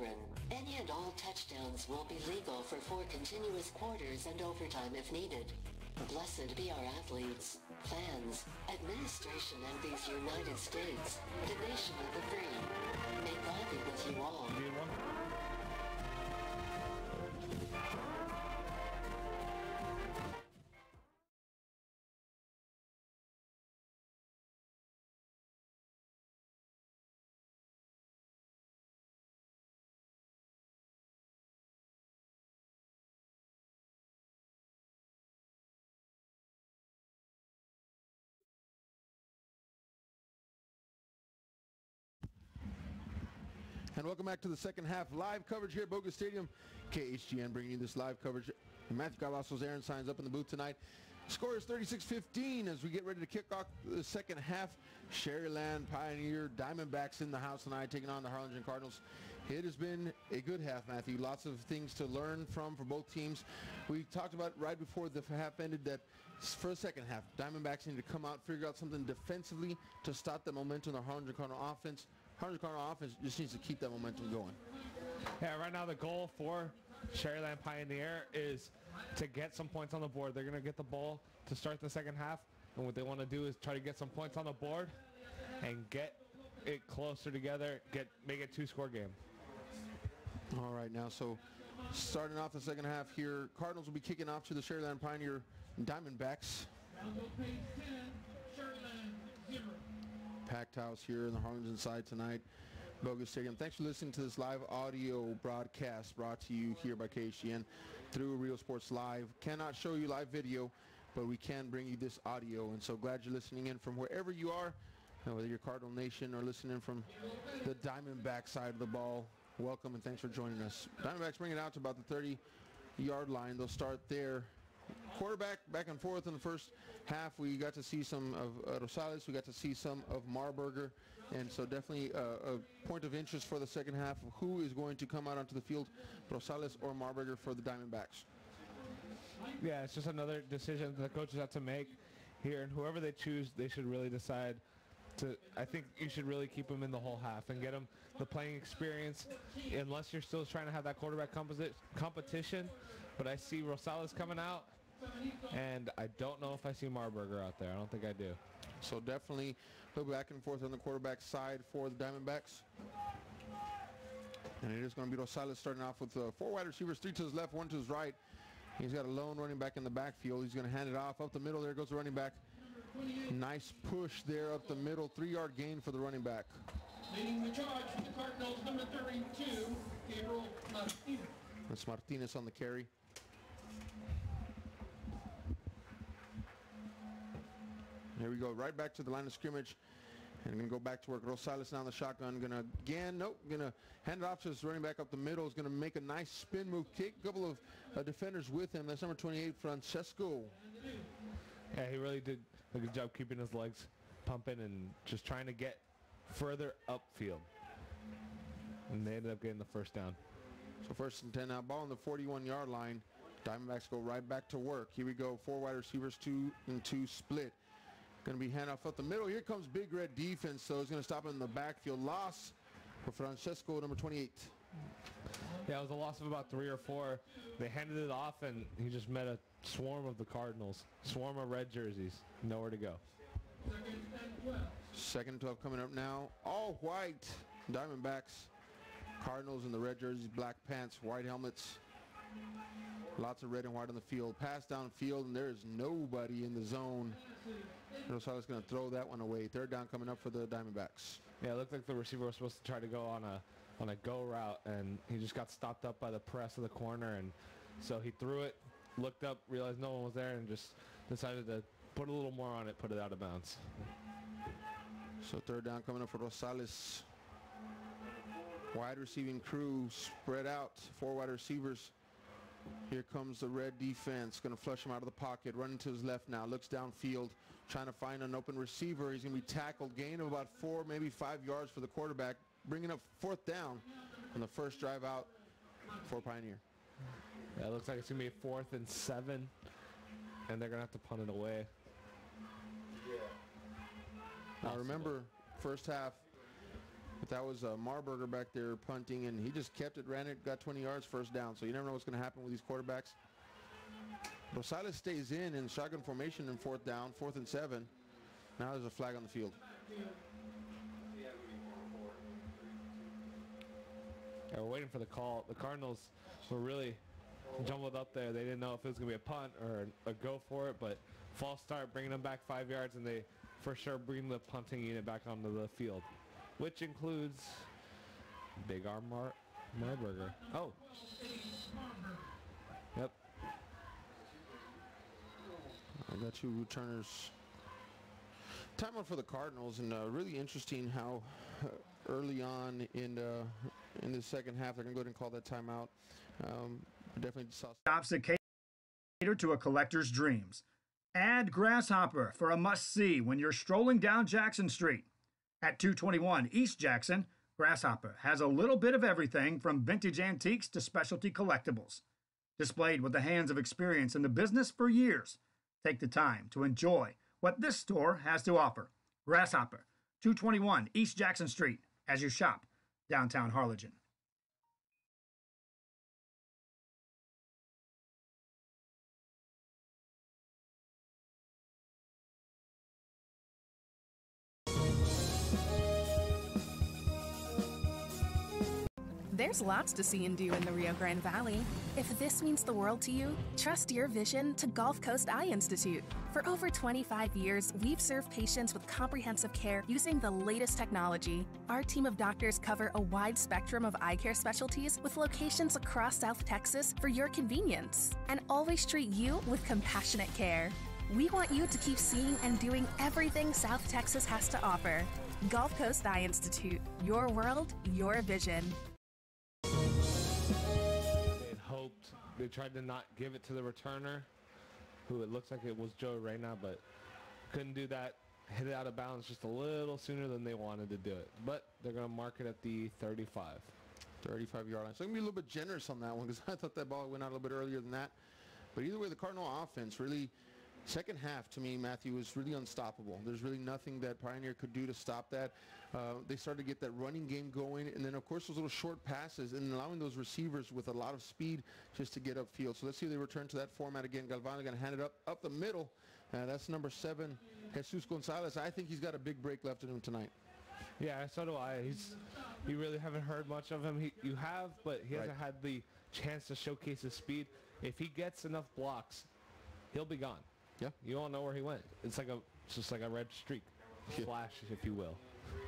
siren. Any and all touchdowns will be legal for 4 continuous quarters and overtime if needed. Blessed be our athletes, fans, administration, and these United States, the nation of the free. May God be with you all. And welcome back to the second half live coverage here at Bogus Stadium. KHGN bringing you this live coverage. Matthew Carrasco's Aaron Signs up in the booth tonight. Score is 36-15 as we get ready to kick off the second half. Sharyland, Pioneer, Diamondbacks in the house tonight taking on the Harlingen Cardinals. It has been a good half, Matthew. Lots of things to learn from for both teams. We talked about right before the half ended that for the second half, Diamondbacks need to come out, figure out something defensively to stop the momentum of the Harlingen Cardinal offense. Harlingen Cardinal offense just needs to keep that momentum going. Yeah, right now the goal for Sharyland Pioneer is to get some points on the board. They're going to get the ball to start the second half, and what they want to do is try to get some points on the board and get it closer together, make it a 2-score game. All right, now so starting off the second half here, Cardinals will be kicking off to the Sharyland Pioneer Diamondbacks. Packed house here in the Harlingen side tonight, Bogus Stadium. Thanks for listening to this live audio broadcast brought to you here by KHGN through Real Sports Live. Cannot show you live video, but we can bring you this audio, and so glad you're listening in from wherever you are, whether you're Cardinal Nation or listening from the Diamondback side of the ball. Welcome and thanks for joining us. Diamondbacks bring it out to about the 30-yard line. They'll start there. Quarterback back and forth in the first half. We got to see some of Rosales. We got to see some of Marburger. And so definitely a point of interest for the second half of who is going to come out onto the field, Rosales or Marburger for the Diamondbacks. Yeah, it's just another decision the coaches have to make here. And whoever they choose, they should really decide to, I think you should really keep them in the whole half and get them the playing experience unless you're still trying to have that quarterback competition. But I see Rosales coming out, and I don't know if I see Marburger out there. I don't think I do. So definitely a little back and forth on the quarterback side for the Diamondbacks. And it is going to be Rosales starting off with 4 wide receivers, 3 to his left, 1 to his right. He's got a lone running back in the backfield. He's going to hand it off up the middle. There goes the running back. Nice push there up the middle. 3-yard gain for the running back. Leading the charge for the Cardinals, number 32, Gabriel Martinez. That's Martinez on the carry. Here we go, right back to the line of scrimmage. And going to go back to work. Rosales now in the shotgun. Going to hand it off to his running back up the middle. Is going to make a nice spin move kick. A couple of defenders with him. That's number 28, Francesco. Yeah, he really did a good job keeping his legs pumping and just trying to get further upfield. And they ended up getting the first down. So 1st and 10 now. Ball on the 41-yard line. Diamondbacks go right back to work. Here we go. 4 wide receivers, 2 and 2 split. Going to be handoff up the middle. Here comes Big Red defense, so he's going to stop him in the backfield. Loss for Francesco, number 28. Yeah, it was a loss of about 3 or 4. They handed it off, and he just met a swarm of the Cardinals. Swarm of red jerseys. Nowhere to go. 2nd and 12 coming up now. All white Diamondbacks. Cardinals in the red jerseys, black pants, white helmets. Lots of red and white on the field. Pass downfield, and there is nobody in the zone. Rosales going to throw that one away. 3rd down coming up for the Diamondbacks. Yeah, it looked like the receiver was supposed to try to go on a go route, and he just got stopped up by the press of the corner, and so he threw it, looked up, realized no one was there, and just decided to put a little more on it, put it out of bounds. So 3rd down coming up for Rosales. Wide receiving crew spread out. 4 wide receivers. Here comes the red defense. Going to flush him out of the pocket. Running to his left now. Looks downfield. Trying to find an open receiver. He's going to be tackled. Gain of about 4, maybe 5 yards for the quarterback. Bringing up 4th down on the first drive out for Pioneer. Yeah, it looks like it's going to be 4th and 7. And they're going to have to punt it away. Now remember, first half, But that was Marburger back there punting, and he just kept it, ran it, got 20 yards, first down. So you never know what's going to happen with these quarterbacks. Rosales stays in shotgun formation in 4th down, 4th and 7. Now there's a flag on the field. Yeah, we're waiting for the call. The Cardinals were really jumbled up there. They didn't know if it was going to be a punt or a go for it, but false start, bringing them back 5 yards, and they for sure bring the punting unit back onto the field, which includes Big Arm Marburger. Oh. Yep. I got 2 returners. Timeout for the Cardinals, and really interesting how early on in the second half they're going to go ahead and call that timeout. Definitely saw stops that cater to a collector's dreams. Add Grasshopper for a must-see when you're strolling down Jackson Street. At 221 East Jackson, Grasshopper has a little bit of everything from vintage antiques to specialty collectibles. Displayed with the hands of experience in the business for years, take the time to enjoy what this store has to offer. Grasshopper, 221 East Jackson Street, as you shop downtown Harlingen. There's lots to see and do in the Rio Grande Valley. If this means the world to you, trust your vision to Gulf Coast Eye Institute. For over 25 years, we've served patients with comprehensive care using the latest technology. Our team of doctors cover a wide spectrum of eye care specialties with locations across South Texas for your convenience, and always treat you with compassionate care. We want you to keep seeing and doing everything South Texas has to offer. Gulf Coast Eye Institute, your world, your vision. They tried to not give it to the returner, who it looks like it was Joe right now, but couldn't do that. Hit it out of bounds just a little sooner than they wanted to do it. But they're going to mark it at the 35. 35-yard line. So I'm going to be a little bit generous on that one because I thought that ball went out a little bit earlier than that. But either way, the Cardinal offense really, second half to me, Matthew, was really unstoppable. There's really nothing that Pioneer could do to stop that. They started to get that running game going, and then of course those little short passes and allowing those receivers with a lot of speed just to get upfield. So let's see if they return to that format again. Galvan is going to hand it up the middle. That's number 7, Jesus Gonzalez. I think he's got a big break left in him tonight. Yeah, so do I. You really haven't heard much of him. You have, but he hasn't had the chance to showcase his speed. If he gets enough blocks, he'll be gone. Yeah, you won't know where he went. It's just like a red streak, flash, if you will.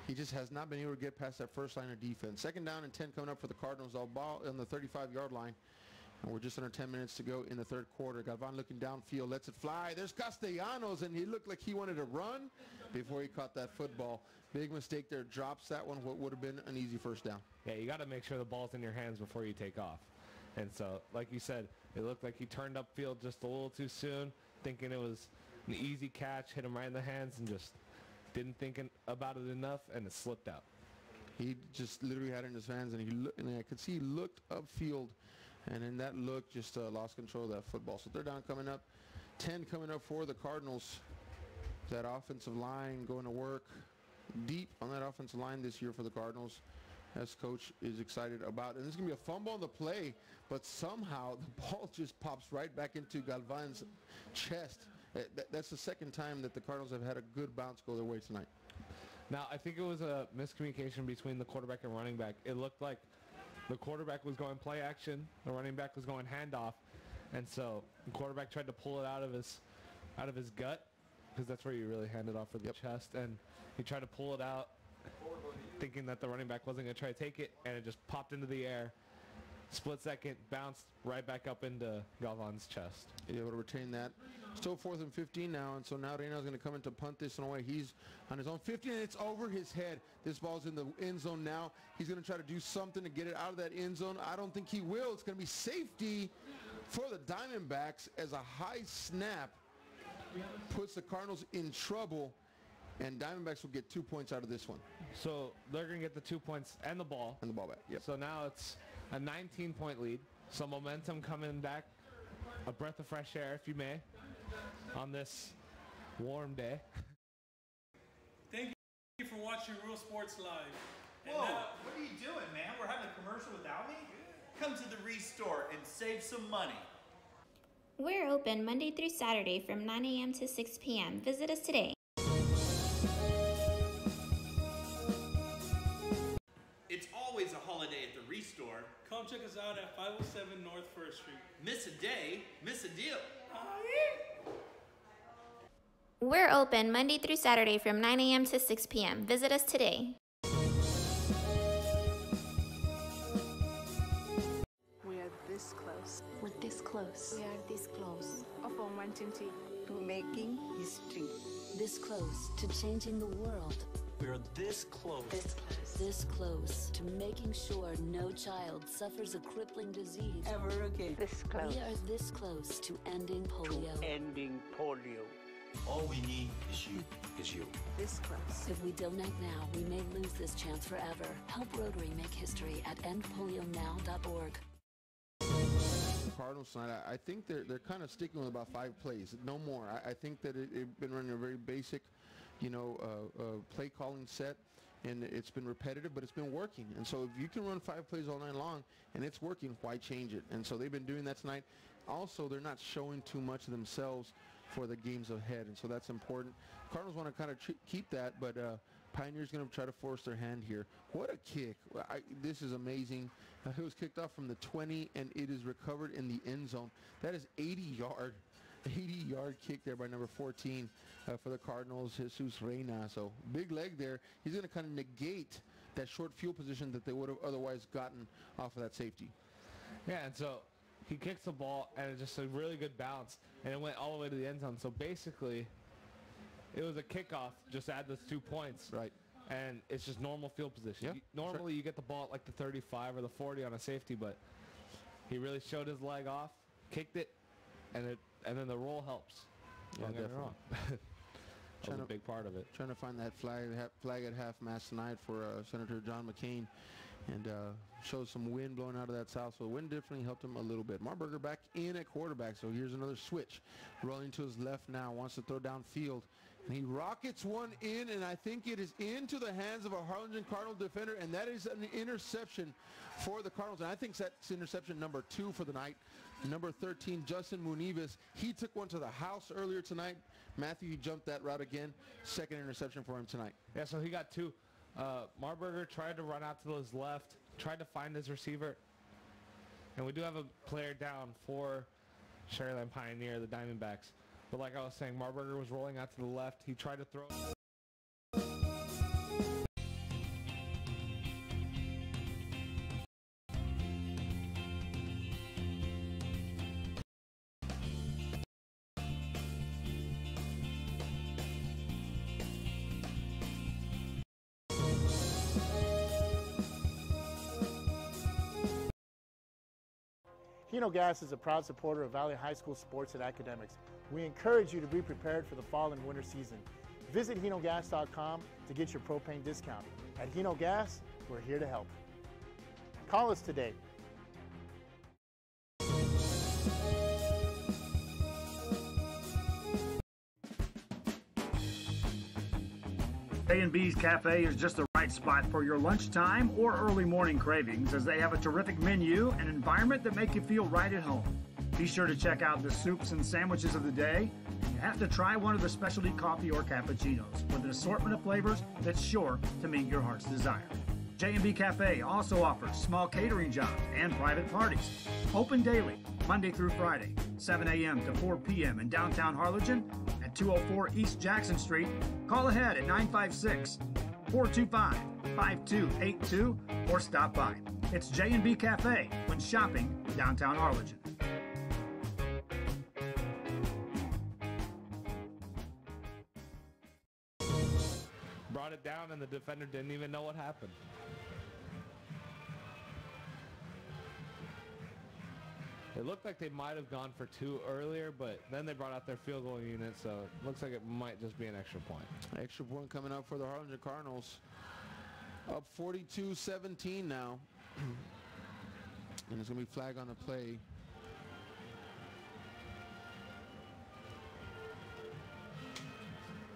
He just has not been able to get past that first line of defense. 2nd down and 10 coming up for the Cardinals. All ball on the 35-yard line. And we're just under 10 minutes to go in the 3rd quarter. Galvan looking downfield, lets it fly. There's Castellanos, and he looked like he wanted to run before he caught that football. Big mistake there. Drops that one, what would have been an easy first down. Yeah, you got to make sure the ball's in your hands before you take off. And so, like you said, it looked like he turned upfield just a little too soon, thinking it was an easy catch, hit him right in the hands, and just didn't think about it enough, and it slipped out. He just literally had it in his hands, and I could see he looked upfield, and in that look, just lost control of that football. So 3rd down coming up, 10 coming up for the Cardinals. That offensive line going to work deep on that offensive line this year for the Cardinals, as coach is excited about. And there's going to be a fumble on the play, but somehow the ball just pops right back into Galvan's chest. That's the 2nd time that the Cardinals have had a good bounce go their way tonight. Now, I think it was a miscommunication between the quarterback and running back. It looked like the quarterback was going play action, the running back was going handoff, and so the quarterback tried to pull it out of his gut, because that's where you really hand it off for the chest, and he tried to pull it out thinking that the running back wasn't going to try to take it, and it just popped into the air. Split second, bounced right back up into Galvan's chest. Able to retain that. Still 4th and 15 now, and so now Reyna's going to come in to punt this one away. He's on his own 15, and it's over his head. This ball's in the end zone now. He's going to try to do something to get it out of that end zone. I don't think he will. It's going to be safety for the Diamondbacks as a high snap puts the Cardinals in trouble, and Diamondbacks will get 2 points out of this one. So they're going to get the 2 points and the ball. And the ball back, yep. So now it's a 19-point lead. Some momentum coming back. A breath of fresh air, if you may, on this warm day. Thank you for watching Real Sports Live. Whoa, what are you doing, man? We're having a commercial without me? Come to the Restore and save some money. We're open Monday through Saturday from 9 a.m. to 6 p.m. Visit us today. It's always a holiday at the Restore. Come check us out at 507 North 1st Street. Miss a day, miss a deal. We're open Monday through Saturday from 9 a.m. to 6 p.m. Visit us today. We are this close. We're this close. We are this close. Of wanting to making history. This close to changing the world. We're this close. This close to making sure no child suffers a crippling disease Ever again. This close. We are this close to ending polio. Ending polio. All we need is you. This close. If we donate now, we may lose this chance forever. Help Rotary make history at endpolionow.org. Cardinals tonight, I think they're kind of sticking with about 5 plays, no more. I think that it's been running a very basic, play calling set, and it's been repetitive, but it's been working. And so if you can run 5 plays all night long and it's working, why change it? And so they've been doing that tonight. Also, they're not showing too much of themselves for the games ahead, and so that's important. Cardinals want to kind of keep that, but Pioneer's going to try to force their hand here. What a kick. This is amazing. It was kicked off from the 20, and it is recovered in the end zone. That is 80-yard kick there by number 14 for the Cardinals, Jesus Reina. So big leg there. He's going to kind of negate that short field position that they would have otherwise gotten off of that safety. Yeah, and so he kicks the ball, and it's just a really good bounce, and it went all the way to the end zone. So basically, it was a kickoff, just add those 2 points. Right. And it's just normal field position. Yeah, Normally, you get the ball at like the 35 or the 40 on a safety, but he really showed his leg off, kicked it, and then the roll helps. Yeah, Don't get me definitely. wrong. That was a big part of it. Trying to find that flag at half-mast tonight for Senator John McCain, and shows some wind blowing out of that south, so the wind definitely helped him a little bit. Marburger back in at quarterback, so here's another switch. Rolling to his left now, wants to throw downfield, and he rockets one in, and I think it is into the hands of a Harlingen Cardinal defender, and that is an interception for the Cardinals, and I think that's interception number 2 for the night. Number 13, Justin Munives, he took one to the house earlier tonight. Matthew, he jumped that route again. Second interception for him tonight. Yeah, so he got 2. Marburger tried to run out to his left, tried to find his receiver, and we do have a player down for Sharyland Pioneer, the Diamondbacks. But like I was saying, Marburger was rolling out to the left. He tried to throw. Hino Gas is a proud supporter of Valley High School sports and academics. We encourage you to be prepared for the fall and winter season. Visit HinoGas.com to get your propane discount. At Hino Gas, we're here to help. Call us today. A&B's Cafe is just the right spot for your lunchtime or early morning cravings, as they have a terrific menu and environment that make you feel right at home. Be sure to check out the soups and sandwiches of the day. You have to try one of the specialty coffee or cappuccinos with an assortment of flavors that's sure to meet your heart's desire. J&B Cafe also offers small catering jobs and private parties. Open daily, Monday through Friday, 7 a.m. to 4 p.m. in downtown Harlingen at 204 East Jackson Street. Call ahead at 956-425-5282 or stop by. It's J&B Cafe when shopping downtown Harlingen. Brought it down, and the defender didn't even know what happened. It looked like they might have gone for 2 earlier, but then they brought out their field goal unit, so it looks like it might just be an extra point. Extra point coming up for the Harlingen Cardinals. Up 42-17 now. And it's going to be flag on the play.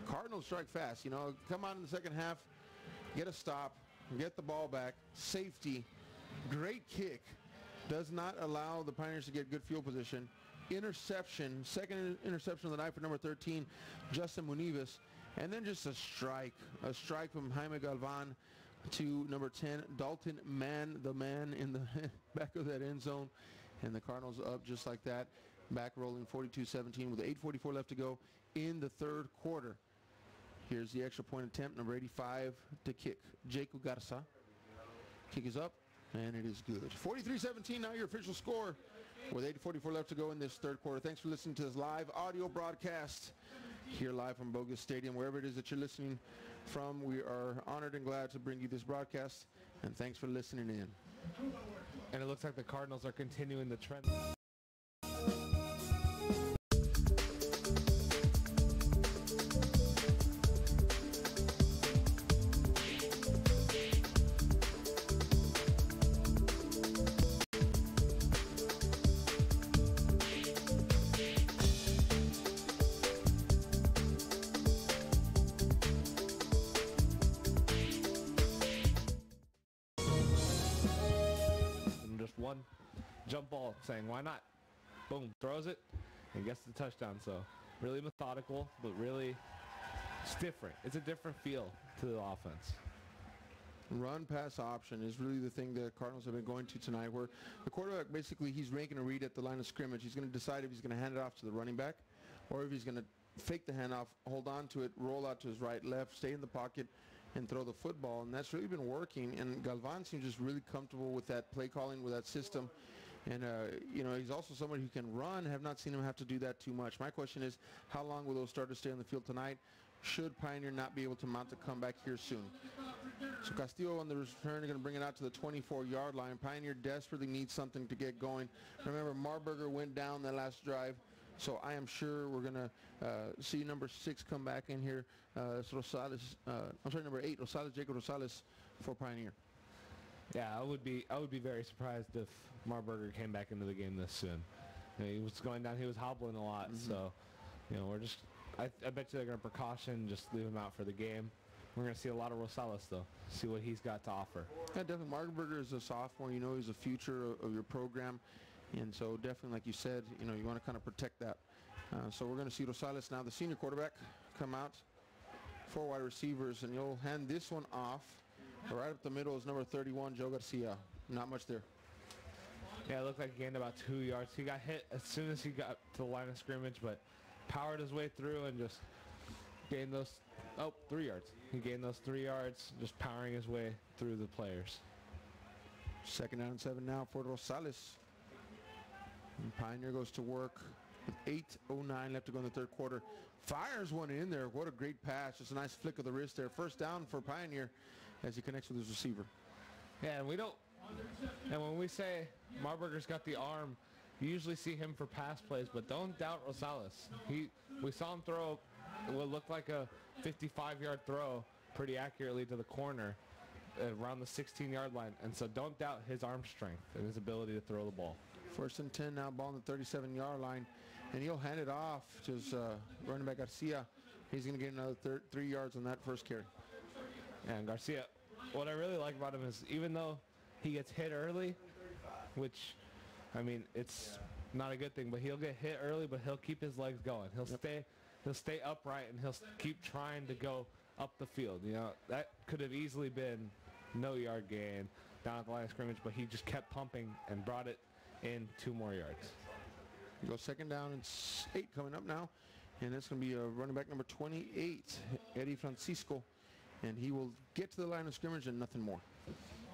Cardinals strike fast. You know, come out in the second half, get a stop, get the ball back. Safety. Great kick. Does not allow the Pioneers to get good field position. Interception. Second interception of the night for number 13, Justin Munives. And then just a strike. A strike from Jaime Galvan to number 10, Dalton Mann, the man in the back of that end zone. And the Cardinals up just like that. Back rolling 42-17 with 8:44 left to go in the third quarter. Here's the extra point attempt, number 85 to kick. Jacob Garza. Kick is up, and it is good. 43-17, now your official score with 8:44 left to go in this third quarter. Thanks for listening to this live audio broadcast here live from Bogus Stadium. Wherever it is that you're listening from, we are honored and glad to bring you this broadcast, and thanks for listening in. And it looks like the Cardinals are continuing the trend. One jump ball saying why not, boom, throws it and gets the touchdown. So really methodical, but really it's different. It's a different feel to the offense. Run pass option is really the thing that Cardinals have been going to tonight, where the quarterback basically he's making a read at the line of scrimmage. He's going to decide if he's going to hand it off to the running back or if he's going to fake the handoff, hold on to it, roll out to his right, left, stay in the pocket and throw the football, and that's really been working. And Galvan seems just really comfortable with that play calling, with that system. And, you know, he's also somebody who can run. Have not seen him have to do that too much. My question is, how long will those starters stay on the field tonight? Should Pioneer not be able to mount a comeback here soon? So Castillo on the return, going to bring it out to the 24-yard line. Pioneer desperately needs something to get going. Remember, Marburger went down that last drive. So I am sure we're going to see number 6 come back in here. Rosales, number 8, Jacob Rosales for Pioneer. Yeah, I would be very surprised if Marburger came back into the game this soon. You know, he was going down, he was hobbling a lot. So, you know, we're just, I bet you they're going to precaution, just leave him out for the game. We're going to see a lot of Rosales, though, see what he's got to offer. Yeah, definitely. Marburger is a sophomore. You know, he's a future of your program. And so definitely, like you said, you know, you want to kind of protect that. So we're going to see Rosales now, the senior quarterback, come out. 4 wide receivers, and you'll hand this one off. Right up the middle is number 31, Joe Garcia. Not much there. Yeah, it looked like he gained about 2 yards. He got hit as soon as he got to the line of scrimmage, but powered his way through and just gained those, 3 yards. He gained those 3 yards, just powering his way through the players. 2nd down and 7 now for Rosales. And Pioneer goes to work with 8:09 left to go in the third quarter. Fires one in there. What a great pass. Just a nice flick of the wrist there. First down for Pioneer as he connects with his receiver. Yeah, and when we say Marburger's got the arm, you usually see him for pass plays, but don't doubt Rosales. We saw him throw what looked like a 55-yard throw pretty accurately to the corner around the 16-yard line. And so don't doubt his arm strength and his ability to throw the ball. 1st and 10 now, ball on the 37-yard line. And he'll hand it off to his running back Garcia. He's going to get another 3 yards on that first carry. And Garcia, what I really like about him is even though he gets hit early, which, I mean, it's not a good thing, but he'll get hit early, but he'll keep his legs going. He'll stay upright, and he'll keep trying to go up the field. You know, that could have easily been no yard gain down at the line of scrimmage, but he just kept pumping and brought it in 2 more yards. You go 2nd down and 8 coming up now. And that's going to be running back number 28, Eddie Francisco. And he will get to the line of scrimmage and nothing more.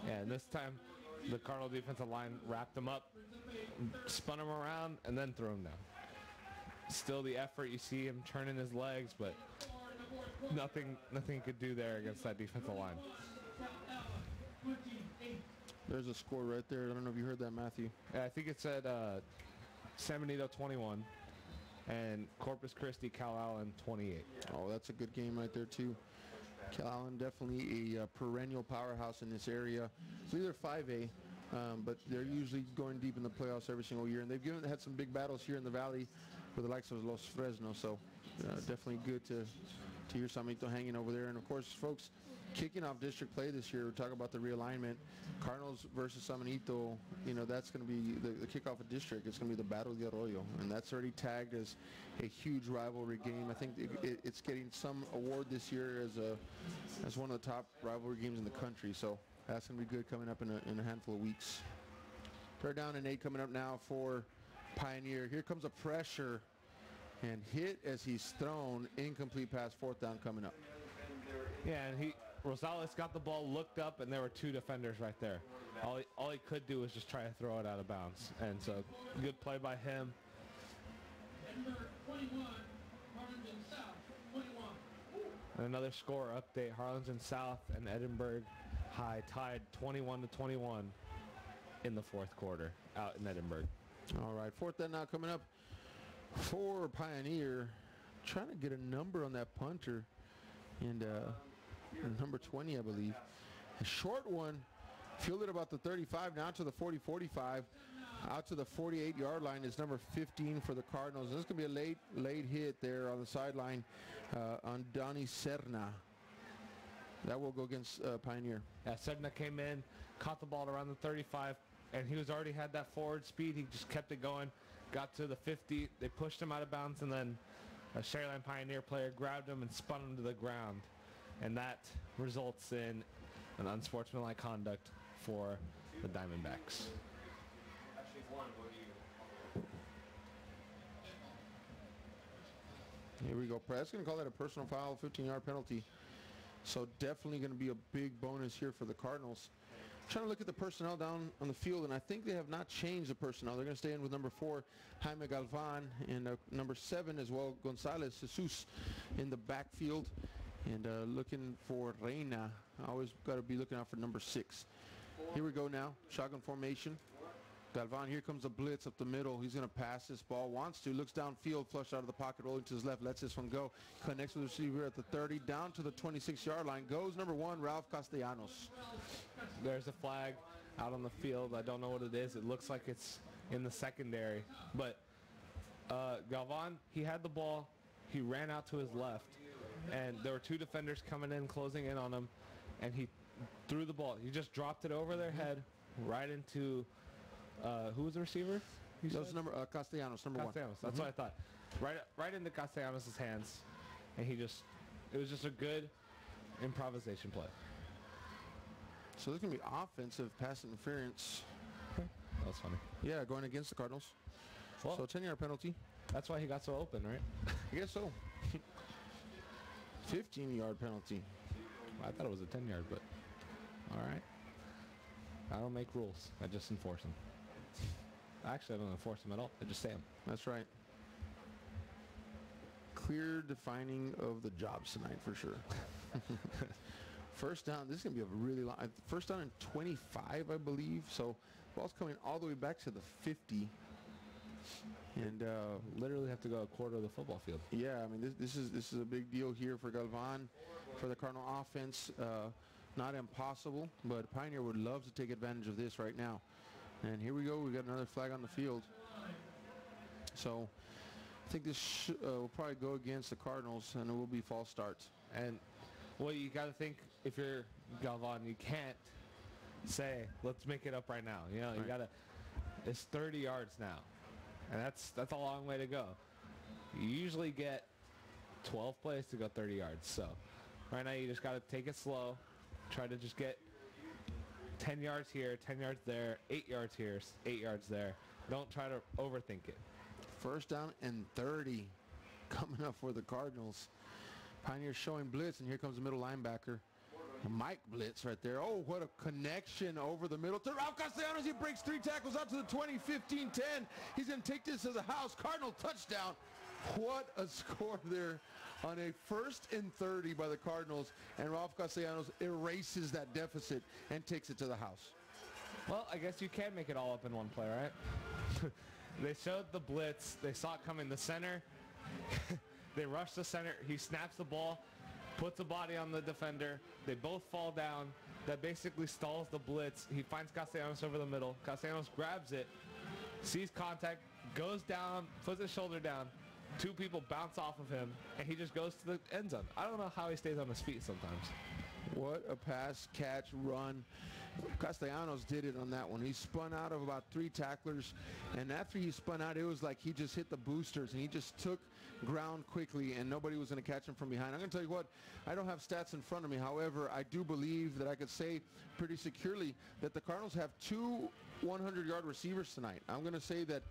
Yeah, and this time the Cardinal defensive line wrapped him up, spun him around, and then threw him down. Still the effort, you see him turning his legs, but nothing he could do there against that defensive line. There's a score right there. I don't know if you heard that, Matthew. Yeah, I think it said San Benito 21 and Corpus Christi Calallen 28. Oh, that's a good game right there too. Calallen definitely a perennial powerhouse in this area. I believe they're 5A, but they're usually going deep in the playoffs every single year, and they've had some big battles here in the valley with the likes of Los Fresno. So definitely good to to hear Samito hanging over there. And of course, folks, kicking off district play this year, we're talking about the realignment. Cardinals versus San Benito, you know, that's going to be the kickoff of district. It's going to be the Battle de Arroyo, and that's already tagged as a huge rivalry game. I think it's getting some award this year as one of the top rivalry games in the country. So that's going to be good coming up in a handful of weeks. 3rd down and 8 coming up now for Pioneer. Here comes a pressure and hit as he's thrown. Incomplete pass, 4th down coming up. Yeah, and Rosales got the ball, looked up, and there were 2 defenders right there. All he could do was just try to throw it out of bounds. And so, good play by him. Number 21, Harlingen South, 21. And another score update. Harlingen South and Edinburgh High tied 21-21 in the 4th quarter out in Edinburgh. All right, 4th down now coming up for Pioneer. Trying to get a number on that punter. And number 20, I believe. A short one, fielded about the 35, now to the 40-45. Out to the 48-yard line is number 15 for the Cardinals. This is going to be a late hit there on the sideline on Donnie Serna. That will go against Pioneer. Yeah, Serna came in, caught the ball around the 35, and he was already had that forward speed. He just kept it going, got to the 50. They pushed him out of bounds, and then a Sharyland Pioneer player grabbed him and spun him to the ground. And that results in an unsportsmanlike conduct for the Diamondbacks. Here we go. That's going to call that a personal foul, 15-yard penalty. So definitely going to be a big bonus here for the Cardinals. I'm trying to look at the personnel down on the field, and I think they have not changed the personnel. They're going to stay in with number 4, Jaime Galvan, and number 7 as well, Gonzalez Jesus in the backfield. And looking for Reina. I always got to be looking out for number 6. Here we go now. Shotgun formation. Galvan, here comes a blitz up the middle. He's going to pass this ball. Wants to. Looks downfield. Flush out of the pocket. Rolling to his left. Lets this one go. Connects with the receiver at the 30. Down to the 26-yard line. Goes number 1, Ralph Castellanos. There's a flag out on the field. I don't know what it is. It looks like it's in the secondary. But Galvan, he had the ball. He ran out to his left. And there were 2 defenders coming in, closing in on him, and he threw the ball. He just dropped it over their head, right into who was the receiver? That was Castellanos, number 1. Castellanos. That's what I thought. Right into Castellanos' hands, and it was just a good improvisation play. So there's going to be offensive pass interference. That was funny. Yeah, going against the Cardinals. Well, so 10-yard penalty. That's why he got so open, right? I guess so. 15-yard penalty. I thought it was a 10-yard, but all right. I don't make rules. I just enforce them. Actually, I don't enforce them at all. I just say them. That's right. Clear defining of the jobs tonight for sure. 1st down. This is going to be a really long. 1st down and 25, I believe. So ball's coming all the way back to the 50. And literally have to go a quarter of the football field. Yeah, I mean this is a big deal here for Galvan, for the Cardinal offense. Not impossible, but Pioneer would love to take advantage of this right now. And here we go. We got another flag on the field. So I think this will probably go against the Cardinals, and it will be false starts. And well, you got to think, if you're Galvan, you can't say, let's make it up right now. You know, you got to. It's 30 yards now. And that's a long way to go. You usually get 12 plays to go 30 yards. So right now you just got to take it slow. Try to just get 10 yards here, 10 yards there, 8 yards here, 8 yards there. Don't try to overthink it. 1st down and 30 coming up for the Cardinals. Pioneers showing blitz, and here comes the middle linebacker. Mike blitz right there. Oh, what a connection over the middle to Ralph Castellanos. He breaks 3 tackles out to the 20, 15, 10. He's going to take this to the house. Cardinal touchdown. What a score there on a 1st and 30 by the Cardinals. And Ralph Castellanos erases that deficit and takes it to the house. Well, I guess you can make it all up in one play, right? They showed the blitz. They saw it coming. The center, they rushed the center. He snaps the ball, puts a body on the defender. They both fall down. That basically stalls the blitz. He finds Castellanos over the middle. Castellanos grabs it, sees contact, goes down, puts his shoulder down, two people bounce off of him, and he just goes to the end zone. I don't know how he stays on his feet sometimes. What a pass, catch, run. Castellanos did it on that one. He spun out of about 3 tacklers, and after he spun out, it was like he just hit the boosters, and he just took ground quickly, and nobody was going to catch him from behind. I'm going to tell you what, I don't have stats in front of me. However, I do believe that I could say pretty securely that the Cardinals have 2 100-yard receivers tonight. I'm going to say that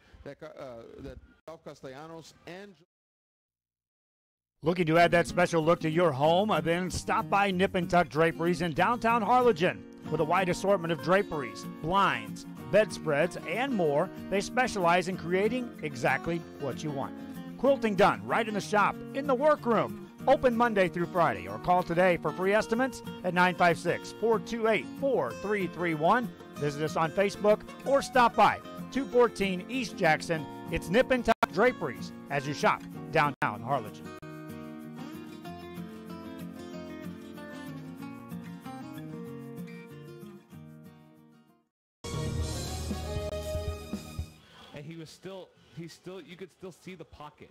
Ralph Castellanos and... Looking to add that special look to your home? Then stop by Nip and Tuck Draperies in downtown Harlingen. With a wide assortment of draperies, blinds, bedspreads, and more, they specialize in creating exactly what you want. Quilting done right in the shop, in the workroom. Open Monday through Friday, or call today for free estimates at 956-428-4331. Visit us on Facebook or stop by 214 East Jackson. It's Nip and Tuck Draperies as you shop downtown Harlingen. And you could still see the pocket.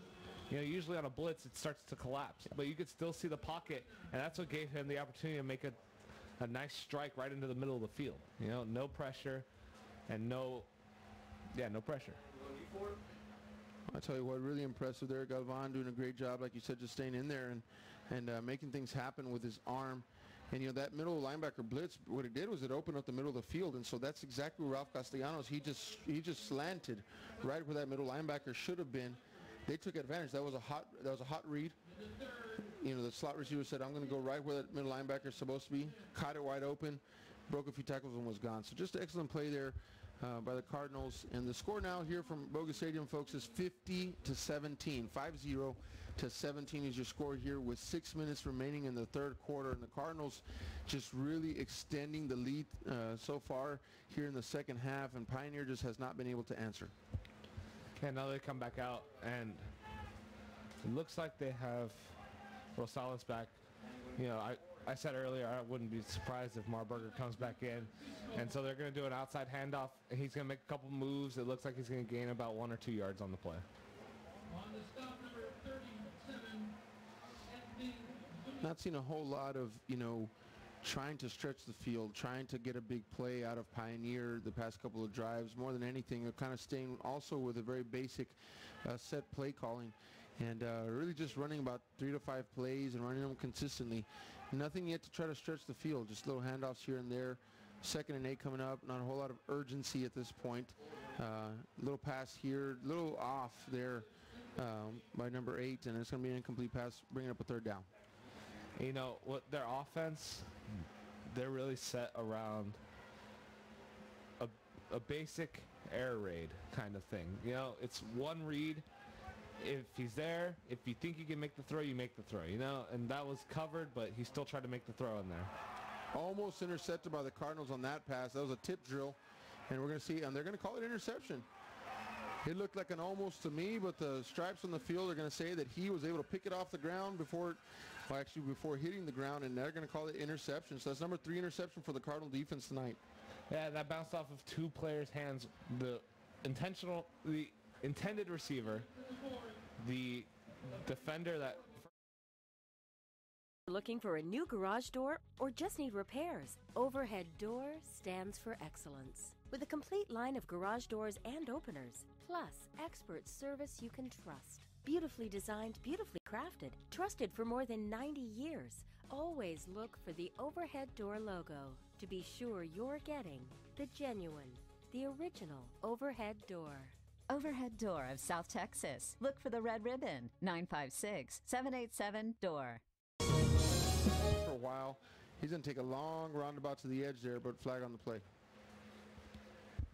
You know, usually on a blitz it starts to collapse, but you could still see the pocket, and that's what gave him the opportunity to make a nice strike right into the middle of the field. You know, no pressure and no pressure. I'll tell you what, really impressive there. Galvan doing a great job, like you said, just staying in there and making things happen with his arm. And, you know, that middle linebacker blitz, what it did was it opened up the middle of the field. And so that's exactly where Ralph Castellanos, he just slanted right where that middle linebacker should have been. They took advantage. That was a hot read. You know, the slot receiver said, I'm going to go right where that middle linebacker is supposed to be. Caught it wide open, broke a few tackles and was gone. So just excellent play there by the Cardinals. And the score now here from Bogus Stadium, folks, is 50-17. 5-0 to 17 is your score here with 6 minutes remaining in the third quarter. And the Cardinals just really extending the lead so far here in the second half. And Pioneer just has not been able to answer. And now they come back out, and it looks like they have Rosales back. You know, I said earlier I wouldn't be surprised if Marburger comes back in. And so they're going to do an outside handoff, and he's going to make a couple moves. It looks like he's going to gain about 1 or 2 yards on the play. Not seen a whole lot of, you know, trying to stretch the field, trying to get a big play out of Pioneer the past couple of drives. More than anything, they're kind of staying also with a very basic set play calling, and really just running about 3 to 5 plays and running them consistently. Nothing yet to try to stretch the field, just little handoffs here and there. 2nd and 8 coming up, not a whole lot of urgency at this point. Little pass here, little off there by number 8, and it's going to be an incomplete pass, bringing up a 3rd down. You know, what their offense, they're really set around a basic air raid kind of thing. You know, it's one read. If he's there, if you think you can make the throw, you make the throw, you know, and that was covered, but he still tried to make the throw in there. Almost intercepted by the Cardinals on that pass. That was a tip drill, and we're going to see, and they're going to call it interception. It looked like an almost to me, but the stripes on the field are going to say that he was able to pick it off the ground before hitting the ground, and they're going to call it interception. So that's number 3 interception for the Cardinal defense tonight. Yeah, that bounced off of 2 players' hands. The intended receiver, the defender that... Looking for a new garage door or just need repairs? Overhead Door stands for excellence. With a complete line of garage doors and openers, plus expert service you can trust. Beautifully designed, beautifully crafted, trusted for more than 90 years. Always look for the Overhead Door logo to be sure you're getting the genuine, the original Overhead Door. Overhead Door of South Texas. Look for the red ribbon, 956-787-DOOR. For a while, he's going to take a long roundabout to the edge there, but flag on the play.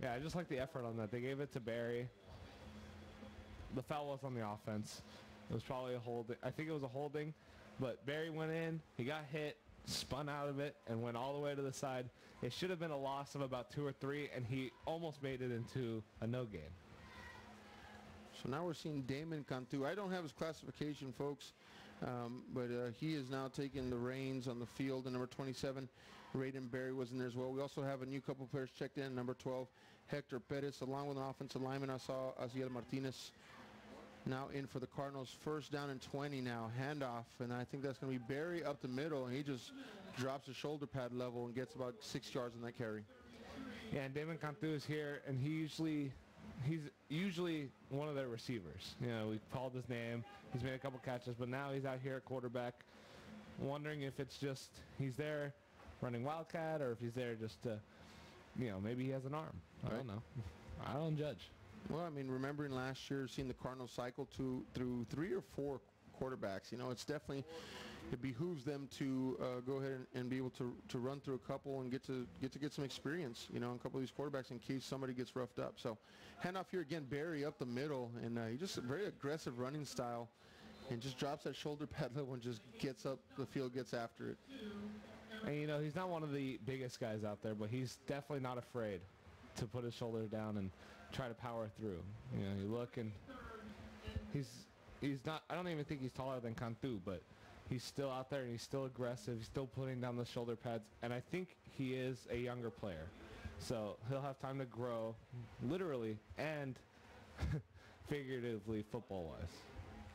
Yeah, I just like the effort on that. They gave it to Barry. The foul was on the offense. It was probably a holding. I think it was a holding, but Barry went in, he got hit, spun out of it, and went all the way to the side. It should have been a loss of about 2 or 3, and he almost made it into a no gain. So now we're seeing Damon Cantu. I don't have his classification, folks, but he is now taking the reins on the field. And number 27, Raiden Berry was in there as well. We also have a new couple players checked in. Number 12, Hector Perez, along with an offensive lineman. I saw Aziel Martinez now in for the Cardinals. First down and 20 now. Handoff, and I think that's going to be Barry up the middle, and he just drops the shoulder pad level and gets about 6 yards on that carry. Yeah, and Damon Cantu is here, and he's usually one of their receivers. You know, we called his name. He's made a couple catches, but now he's out here at quarterback, wondering if it's just he's there running Wildcat or if he's there just to, you know, maybe he has an arm. I don't know. I don't judge. Well, I mean, remembering last year, seeing the Cardinals cycle through 3 or 4 quarterbacks, you know, it's definitely, it behooves them to go ahead and be able to run through a couple and get some experience, you know, in a couple of these quarterbacks in case somebody gets roughed up. So handoff here again, Barry up the middle, and he just a very aggressive running style, and just drops that shoulder pad level and just gets up the field, gets after it. And you know, he's not one of the biggest guys out there, but he's definitely not afraid to put his shoulder down and try to power through. You know, you look and he's not, I don't even think he's taller than Cantu, but he's still out there and he's still aggressive. He's still putting down the shoulder pads, and I think he is a younger player. So he'll have time to grow, literally and figuratively, football-wise.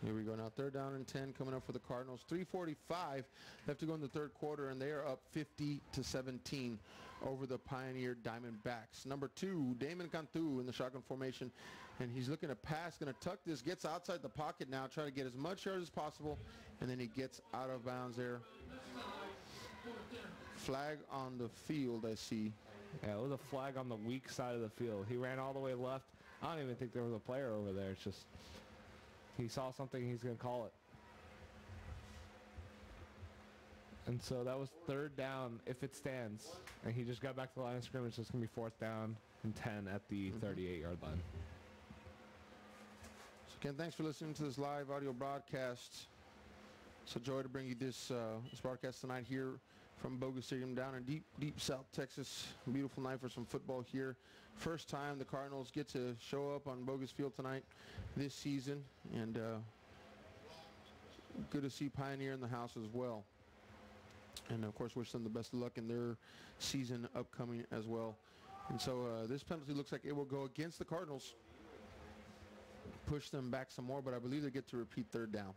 Here we go now, 3rd down and 10 coming up for the Cardinals. 3:45 left to go in the 3rd quarter, and they are up 50-17 over the Pioneer Diamondbacks. Number 2, Damon Cantu in the shotgun formation, and he's looking to pass, going to tuck this, gets outside the pocket now, try to get as much yards as possible, and then he gets out of bounds there. Flag on the field, I see. Yeah, it was a flag on the weak side of the field. He ran all the way left. I don't even think there was a player over there. It's just he saw something, he's going to call it. And so that was 3rd down if it stands. And he just got back to the line of scrimmage, so it's going to be 4th down and 10 at the 38-yard line. So, Ken, thanks for listening to this live audio broadcast. It's a joy to bring you this broadcast tonight here from Bogus Stadium down in deep South Texas. Beautiful night for some football here. First time the Cardinals get to show up on Bogus Field tonight this season, and good to see Pioneer in the house as well. And of course, wish them the best of luck in their season upcoming as well. And so this penalty looks like it will go against the Cardinals. Push them back some more, but I believe they get to repeat 3rd down.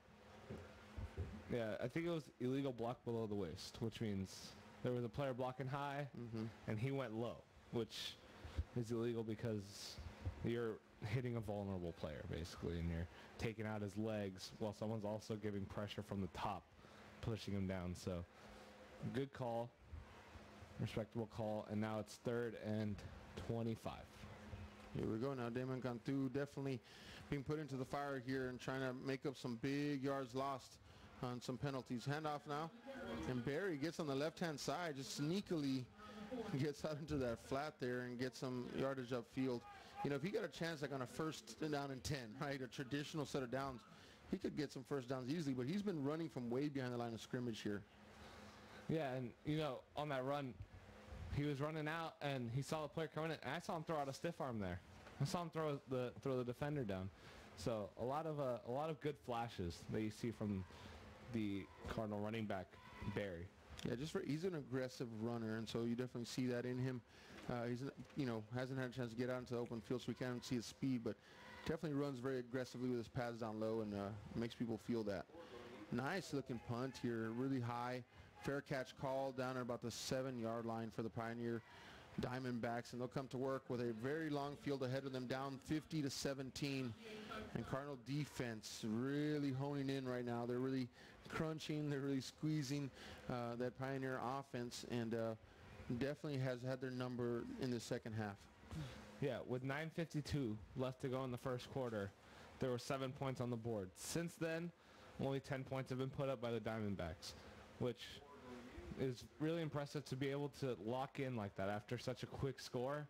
Yeah, I think it was illegal block below the waist, which means there was a player blocking high, and he went low, which is illegal because you're hitting a vulnerable player, basically, and you're taking out his legs while someone's also giving pressure from the top, pushing him down. So good call, respectable call, and now it's 3rd and 25. Here we go now. Damon Cantu definitely being put into the fire here and trying to make up some big yards lost on some penalties. Handoff now, and Barry gets on the left-hand side, just sneakily gets out into that flat there and gets some yardage upfield. You know, if he got a chance like on a 1st down and 10, right, a traditional set of downs, he could get some 1st downs easily, but he's been running from way behind the line of scrimmage here. Yeah, and, you know, on that run, he was running out, and he saw the player coming in, and I saw him throw out a stiff arm there. I saw him throw the defender down. So a lot of good flashes that you see from the Cardinal running back, Barry. Yeah, he's an aggressive runner, and so you definitely see that in him. He's, you know, hasn't had a chance to get out into the open field, so we can't see his speed, but definitely runs very aggressively with his pads down low and makes people feel that. Nice looking punt here, really high. Fair catch call down at about the 7-yard line for the Pioneer Diamondbacks, and they'll come to work with a very long field ahead of them, down 50-17. And Cardinal defense really honing in right now. They're really crunching, they're really squeezing that Pioneer offense, and definitely has had their number in the second half. Yeah, with 9:52 left to go in the 1st quarter, there were 7 points on the board. Since then, only 10 points have been put up by the Diamondbacks, which is really impressive to be able to lock in like that after such a quick score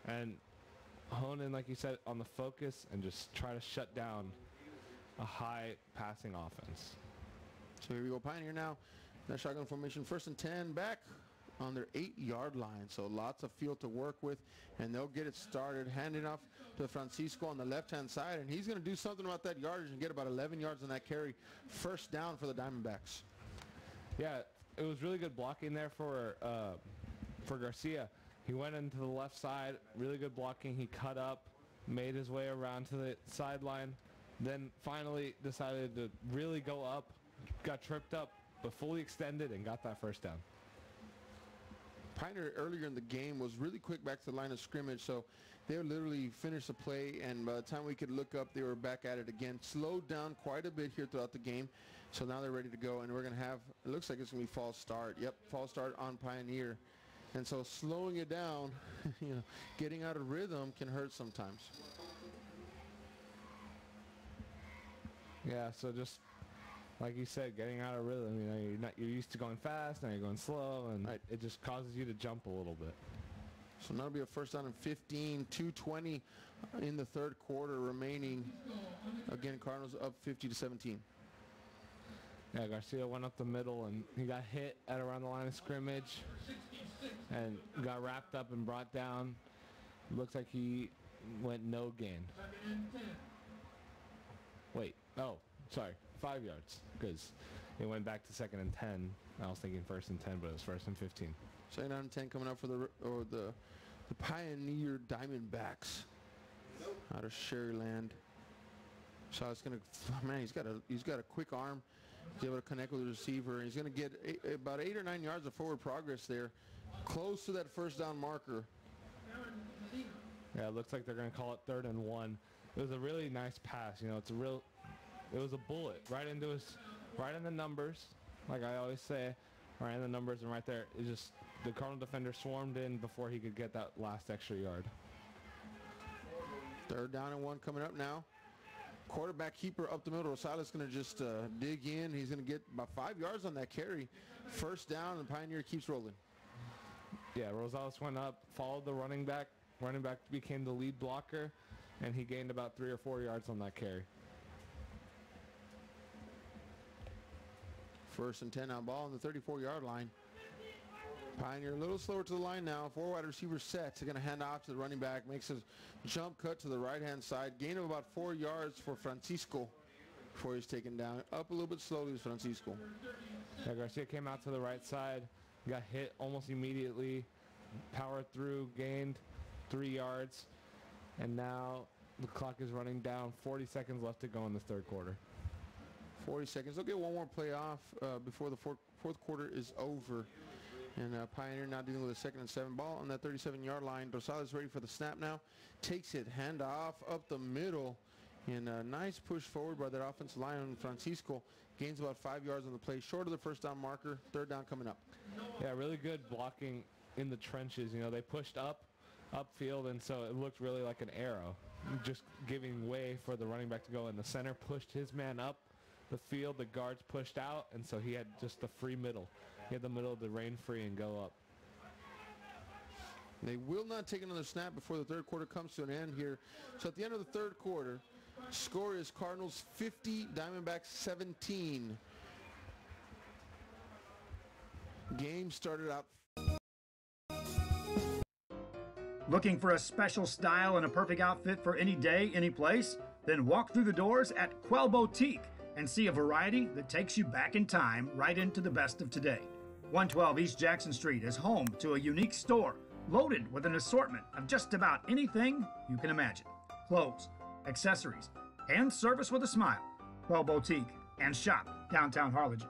and hone in, like you said, on the focus and just try to shut down a high passing offense. So here we go, Pioneer now. That shotgun formation, 1st and 10, back on their 8-yard line. So lots of field to work with, and they'll get it started. Handing off to Francisco on the left-hand side, and he's going to do something about that yardage and get about 11 yards on that carry. 1st down for the Diamondbacks. Yeah, it was really good blocking there for Garcia. He went into the left side, really good blocking. He cut up, made his way around to the sideline, Then finally decided to really go up, got tripped up, but fully extended and got that first down. Pioneer earlier in the game was really quick back to the line of scrimmage, so they would literally finish the play, and by the time we could look up, they were back at it again. Slowed down quite a bit here throughout the game, so now they're ready to go, and we're going to have, it looks like it's going to be false start. Yep, false start on Pioneer. And so slowing it down, getting out of rhythm can hurt sometimes. Yeah, so just like you said, getting out of rhythm. You're used to going fast, now you're going slow, and it just causes you to jump a little bit. So now it'll be a first down and 15, 2:20 in the third quarter remaining. Again, Cardinals up 50-17. Yeah, Garcia went up the middle, and he got hit at around the line of scrimmage and got wrapped up and brought down. Looks like he went no gain. Wait, oh, sorry, 5 yards, because it went back to 2nd and 10. I was thinking 1st and 10, but it was 1st and 15. 2nd and 10 coming up for the Pioneer Diamondbacks out of Sharyland. So it's gonna, man, he's got a quick arm. He's able to connect with the receiver. He's gonna get about 8 or 9 yards of forward progress there, close to that first down marker. Yeah, it looks like they're gonna call it 3rd and 1. It was a really nice pass. It was a bullet right in the numbers, like I always say, right in the numbers, and right there, it just, the Cardinal defender swarmed in before he could get that last extra yard. 3rd down and 1 coming up now. Quarterback keeper up the middle. Rosales going to just dig in. He's going to get about 5 yards on that carry. First down, and Pioneer keeps rolling. Yeah, Rosales went up, followed the running back. Running back became the lead blocker, and he gained about 3 or 4 yards on that carry. 1st and 10 now, ball on the 34-yard line. Pioneer a little slower to the line now. 4 wide receiver sets. They're going to hand off to the running back. Makes a jump cut to the right-hand side. Gain of about 4 yards for Francisco before he's taken down. Up a little bit slowly is Francisco. Yeah, Garcia came out to the right side. Got hit almost immediately. Powered through. Gained 3 yards. And now the clock is running down. 40 seconds left to go in the third quarter. 40 seconds. They'll get one more play off before the fourth quarter is over. And Pioneer now dealing with a 2nd and 7 ball on that 37-yard line. Rosales ready for the snap now. Takes it, hand off up the middle. And a nice push forward by that offensive line. Francisco gains about 5 yards on the play, short of the first down marker. 3rd down coming up. Yeah, really good blocking in the trenches. They pushed upfield, and so it looked really like an arrow, just giving way for the running back to go. And the center pushed his man up the field. The guards pushed out, and so he had just the free middle. He had the middle to reign free and go up. They will not take another snap before the third quarter comes to an end here. So at the end of the third quarter, score is Cardinals 50, Diamondbacks 17. Game started out. Looking for a special style and a perfect outfit for any day, any place? Then walk through the doors at Quell Boutique and see a variety that takes you back in time right into the best of today. 112 East Jackson Street is home to a unique store loaded with an assortment of just about anything you can imagine. Clothes, accessories, and service with a smile. Quell Boutique and shop downtown Harlingen.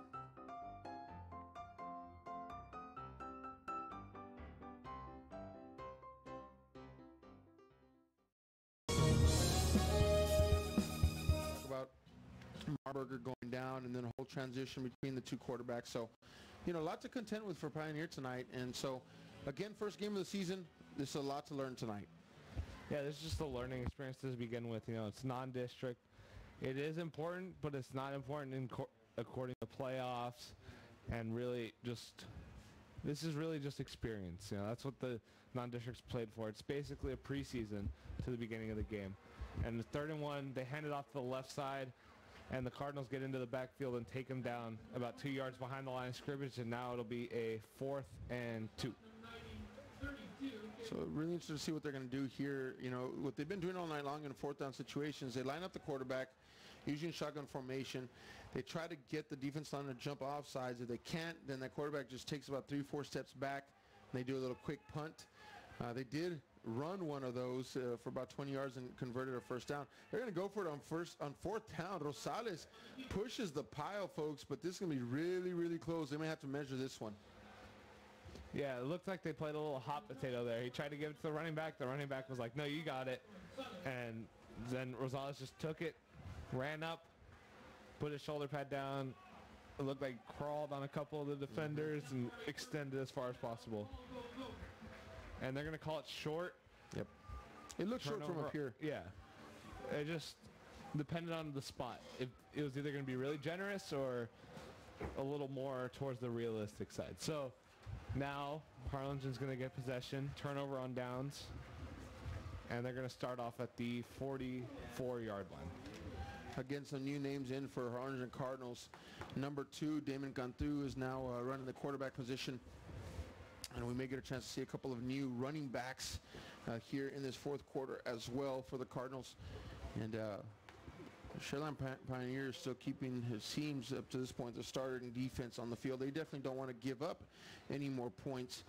About Marburger going down and then a whole transition between the two quarterbacks. So, a lot to contend with for Pioneer tonight. And so, again, first game of the season, there's a lot to learn tonight. Yeah, this is just a learning experience to begin with. It's non-district. It is important, but it's not important according to playoffs. And really this is really just experience. That's what the non-district's played for. It's basically a preseason to the beginning of the game. And the 3rd and 1, they hand it off to the left side, and the Cardinals get into the backfield and take them down about 2 yards behind the line of scrimmage, and now it'll be a 4th and 2. So really interested to see what they're going to do here. What they've been doing all night long in 4th down situations, they line up the quarterback, usually in shotgun formation. They try to get the defense line to jump off sides. If they can't, then that quarterback just takes about 3-4 steps back, and they do a little quick punt. They did run one of those for about 20 yards and converted a first down. They're going to go for it on fourth down. Rosales pushes the pile, folks, but this is going to be really, really close. They may have to measure this one. Yeah, it looked like they played a little hot potato there. He tried to give it to the running back. The running back was like, no, you got it. And then Rosales just took it, ran up, put his shoulder pad down. It looked like crawled on a couple of the defenders and extended as far as possible. And they're going to call it short. Yep. It looked short from up here. Yeah. It just depended on the spot. If it was either going to be really generous or a little more towards the realistic side. So now Harlingen's going to get possession, turnover on downs, and they're going to start off at the 44-yard line. Again, some new names in for Harlingen Cardinals. Number 2, Damon Cantu is now running the quarterback position. And we may get a chance to see a couple of new running backs here in this fourth quarter as well for the Cardinals. And Sharyland Pioneers still keeping his teams up to this point, the starting defense on the field. They definitely don't want to give up any more points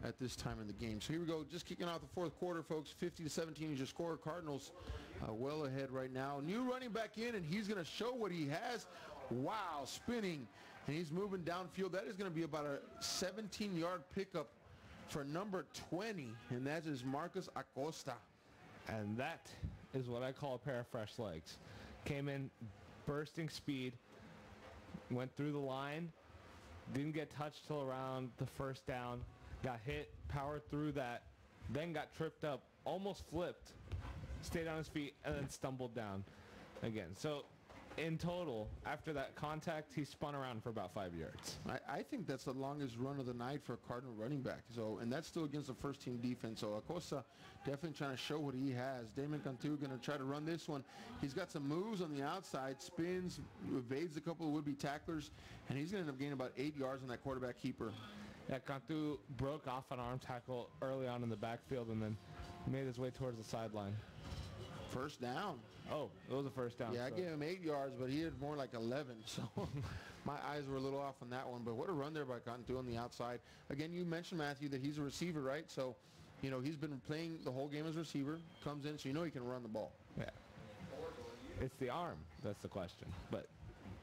at this time in the game. So here we go, just kicking off the fourth quarter, folks. 50-17 is your score. Cardinals well ahead right now. New running back in, and he's going to show what he has. Wow, spinning, and he's moving downfield. That is going to be about a 17-yard pickup for number 20, and that is Marcus Acosta. And that is what I call a pair of fresh legs. Came in bursting speed, went through the line, didn't get touched till around the first down, got hit, powered through that, then got tripped up, almost flipped, stayed on his feet, and then stumbled down again. So in total, after that contact, he spun around for about 5 yards. I think that's the longest run of the night for a Cardinal running back. So, and that's still against the first team defense. So Acosta definitely trying to show what he has. Damon Cantu going to try to run this one. He's got some moves on the outside, spins, evades a couple of would-be tacklers, and he's going to end up gaining about 8 yards on that quarterback keeper. Yeah, Cantu broke off an arm tackle early on in the backfield and then made his way towards the sideline. First down. Oh, it was a first down. Yeah, I gave him 8 yards, but he had more like 11. So my eyes were a little off on that one. But what a run there by Cantu on the outside. Again, you mentioned, Matthew, that he's a receiver, right? So, you know, he's been playing the whole game as a receiver. Comes in, so you know he can run the ball. Yeah. It's the arm. That's the question. But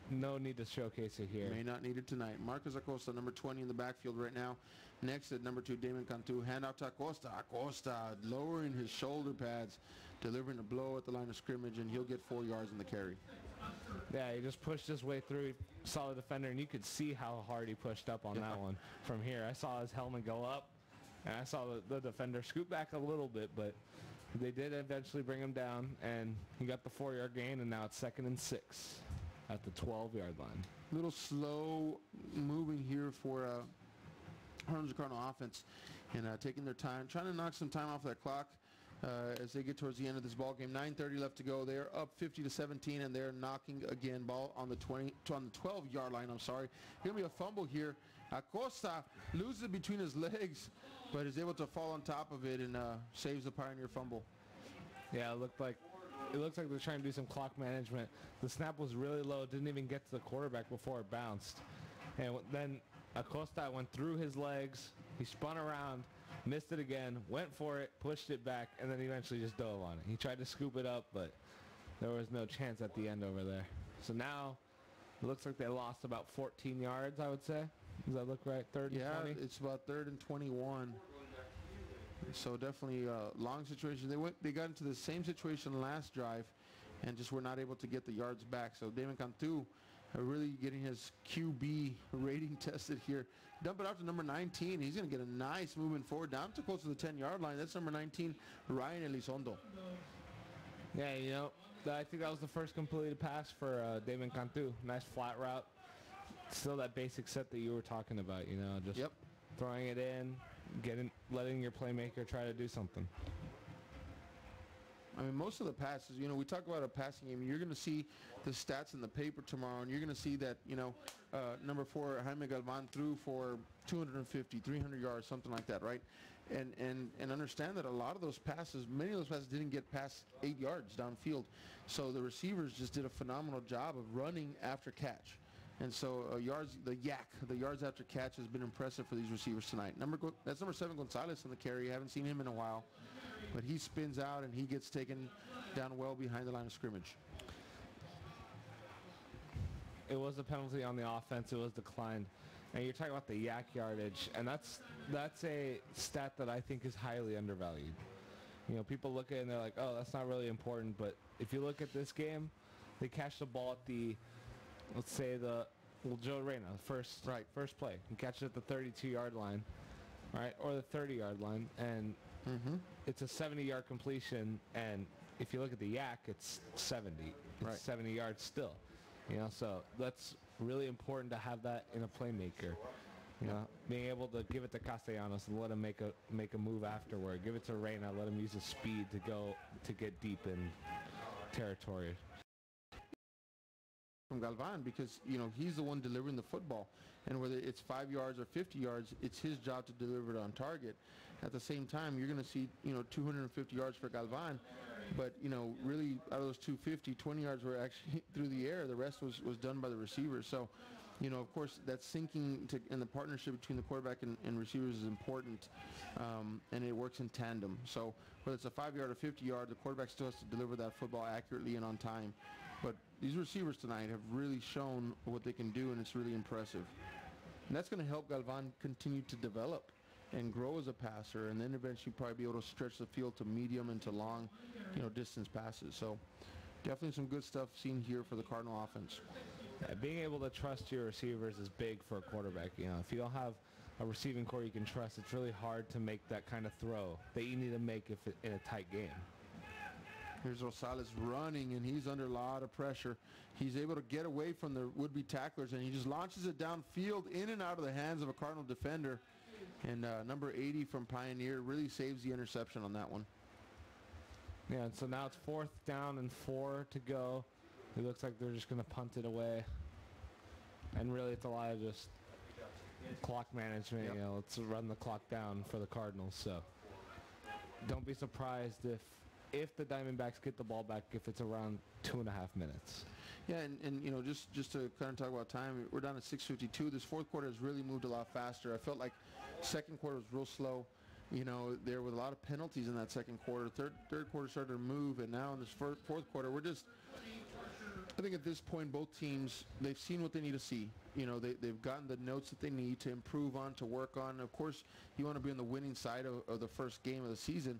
no need to showcase it here. May not need it tonight. Marcus Acosta, number 20 in the backfield right now. Next at number 2, Damon Cantu. Hand out to Acosta. Acosta lowering his shoulder pads, delivering a blow at the line of scrimmage, and he'll get 4 yards in the carry. Yeah, he just pushed his way through. Saw the defender, and you could see how hard he pushed up on that one from here. I saw his helmet go up, and I saw the defender scoot back a little bit, but they did eventually bring him down, and he got the 4-yard gain, and now it's 2nd and 6 at the 12-yard line. A little slow moving here for Harlingen Cardinal offense, and taking their time, trying to knock some time off that clock as they get towards the end of this ball game. 9:30 left to go. They're up 50-17, and they're knocking again. Ball on the 12-yard line. I'm sorry. Gonna be a fumble here. Acosta loses it between his legs, but is able to fall on top of it and saves the Pioneer fumble. Yeah, it looks like they're trying to do some clock management. The snap was really low. Didn't even get to the quarterback before it bounced, and then Acosta went through his legs. He spun around, missed it again, went for it, pushed it back, and then eventually just dove on it. He tried to scoop it up, but there was no chance at the end over there. So now it looks like they lost about 14 yards, I would say. Does that look right? 3rd and 20? Yeah, it's about 3rd and 21. So definitely a long situation. They got into the same situation last drive and just were not able to get the yards back. So Damon Cantu really getting his QB rating tested here. Dump it out to number 19. He's going to get a nice movement forward down to close to the 10-yard line. That's number 19, Ryan Elizondo. Yeah, you know, I think that was the first completed pass for Damon Cantu. Nice flat route. Still that basic set that you were talking about, you know, just throwing it in, letting your playmaker try to do something. I mean, most of the passes, you know, we talk about a passing game. You're going to see the stats in the paper tomorrow, and you're going to see that, you know, number 4, Jaime Galvan threw for 250, 300 yards, something like that, right? And understand that a lot of those passes, many of those passes didn't get past 8 yards downfield. So the receivers just did a phenomenal job of running after catch. And so the yards after catch has been impressive for these receivers tonight. That's number 7, Gonzalez on the carry. Haven't seen him in a while. But he spins out and he gets taken down well behind the line of scrimmage. It was a penalty on the offense. It was declined. And you're talking about the yak yardage, and that's a stat that I think is highly undervalued. You know, people look at it and they're like, oh, that's not really important. But if you look at this game, they catch the ball at let's say Joe Reyna, first play. He catches it at the 32-yard line, right, or the 30-yard line, and it's a 70-yard completion. And if you look at the yak, it's 70. It's 70 yards still. You know, so that's really important to have that in a playmaker. You know, being able to give it to Castellanos and let him make a move afterward. Give it to Reyna, let him use his speed to get deep in territory. From Galvan, because he's the one delivering the football, and whether it's 5 yards or 50 yards, it's his job to deliver it on target. At the same time, you're going to see 250 yards for Galvan, but really out of those 250, 20 yards were actually through the air. The rest was done by the receivers. So of course, that syncing and the partnership between the quarterback and receivers is important, and it works in tandem. So whether it's a 5-yard or 50-yard, the quarterback still has to deliver that football accurately and on time. But these receivers tonight have really shown what they can do, and it's really impressive. And that's going to help Galvan continue to develop and grow as a passer, and then eventually probably be able to stretch the field to medium and to long, distance passes. So definitely some good stuff seen here for the Cardinal offense. Yeah, being able to trust your receivers is big for a quarterback. If you don't have a receiving core you can trust, it's really hard to make that kind of throw that you need to make in a tight game. Here's Rosales running, and he's under a lot of pressure. He's able to get away from the would-be tacklers, and he just launches it downfield in and out of the hands of a Cardinal defender. And number 80 from Pioneer really saves the interception on that one. Yeah, and so now it's 4th down and 4 to go. It looks like they're just going to punt it away. And really it's a lot of just clock management. Yep. Let's run the clock down for the Cardinals. So don't be surprised if the Diamondbacks get the ball back if it's around 2.5 minutes. Yeah, and just to kind of talk about time, we're down at 6:52. This fourth quarter has really moved a lot faster. I felt like second quarter was real slow. There were a lot of penalties in that second quarter. Third quarter started to move, and now in this fourth quarter, I think at this point, both teams, they've seen what they need to see. They've gotten the notes that they need to improve on, to work on. Of course, you want to be on the winning side of the first game of the season.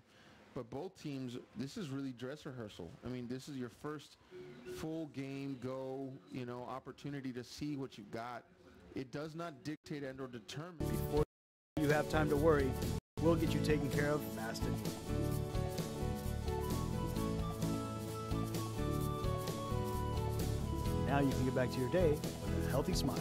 But both teams, this is really dress rehearsal. I mean, this is your first full game go, opportunity to see what you've got. It does not dictate and or determine. Before you have time to worry, we'll get you taken care of fast and easy. Now you can get back to your day with a healthy smile.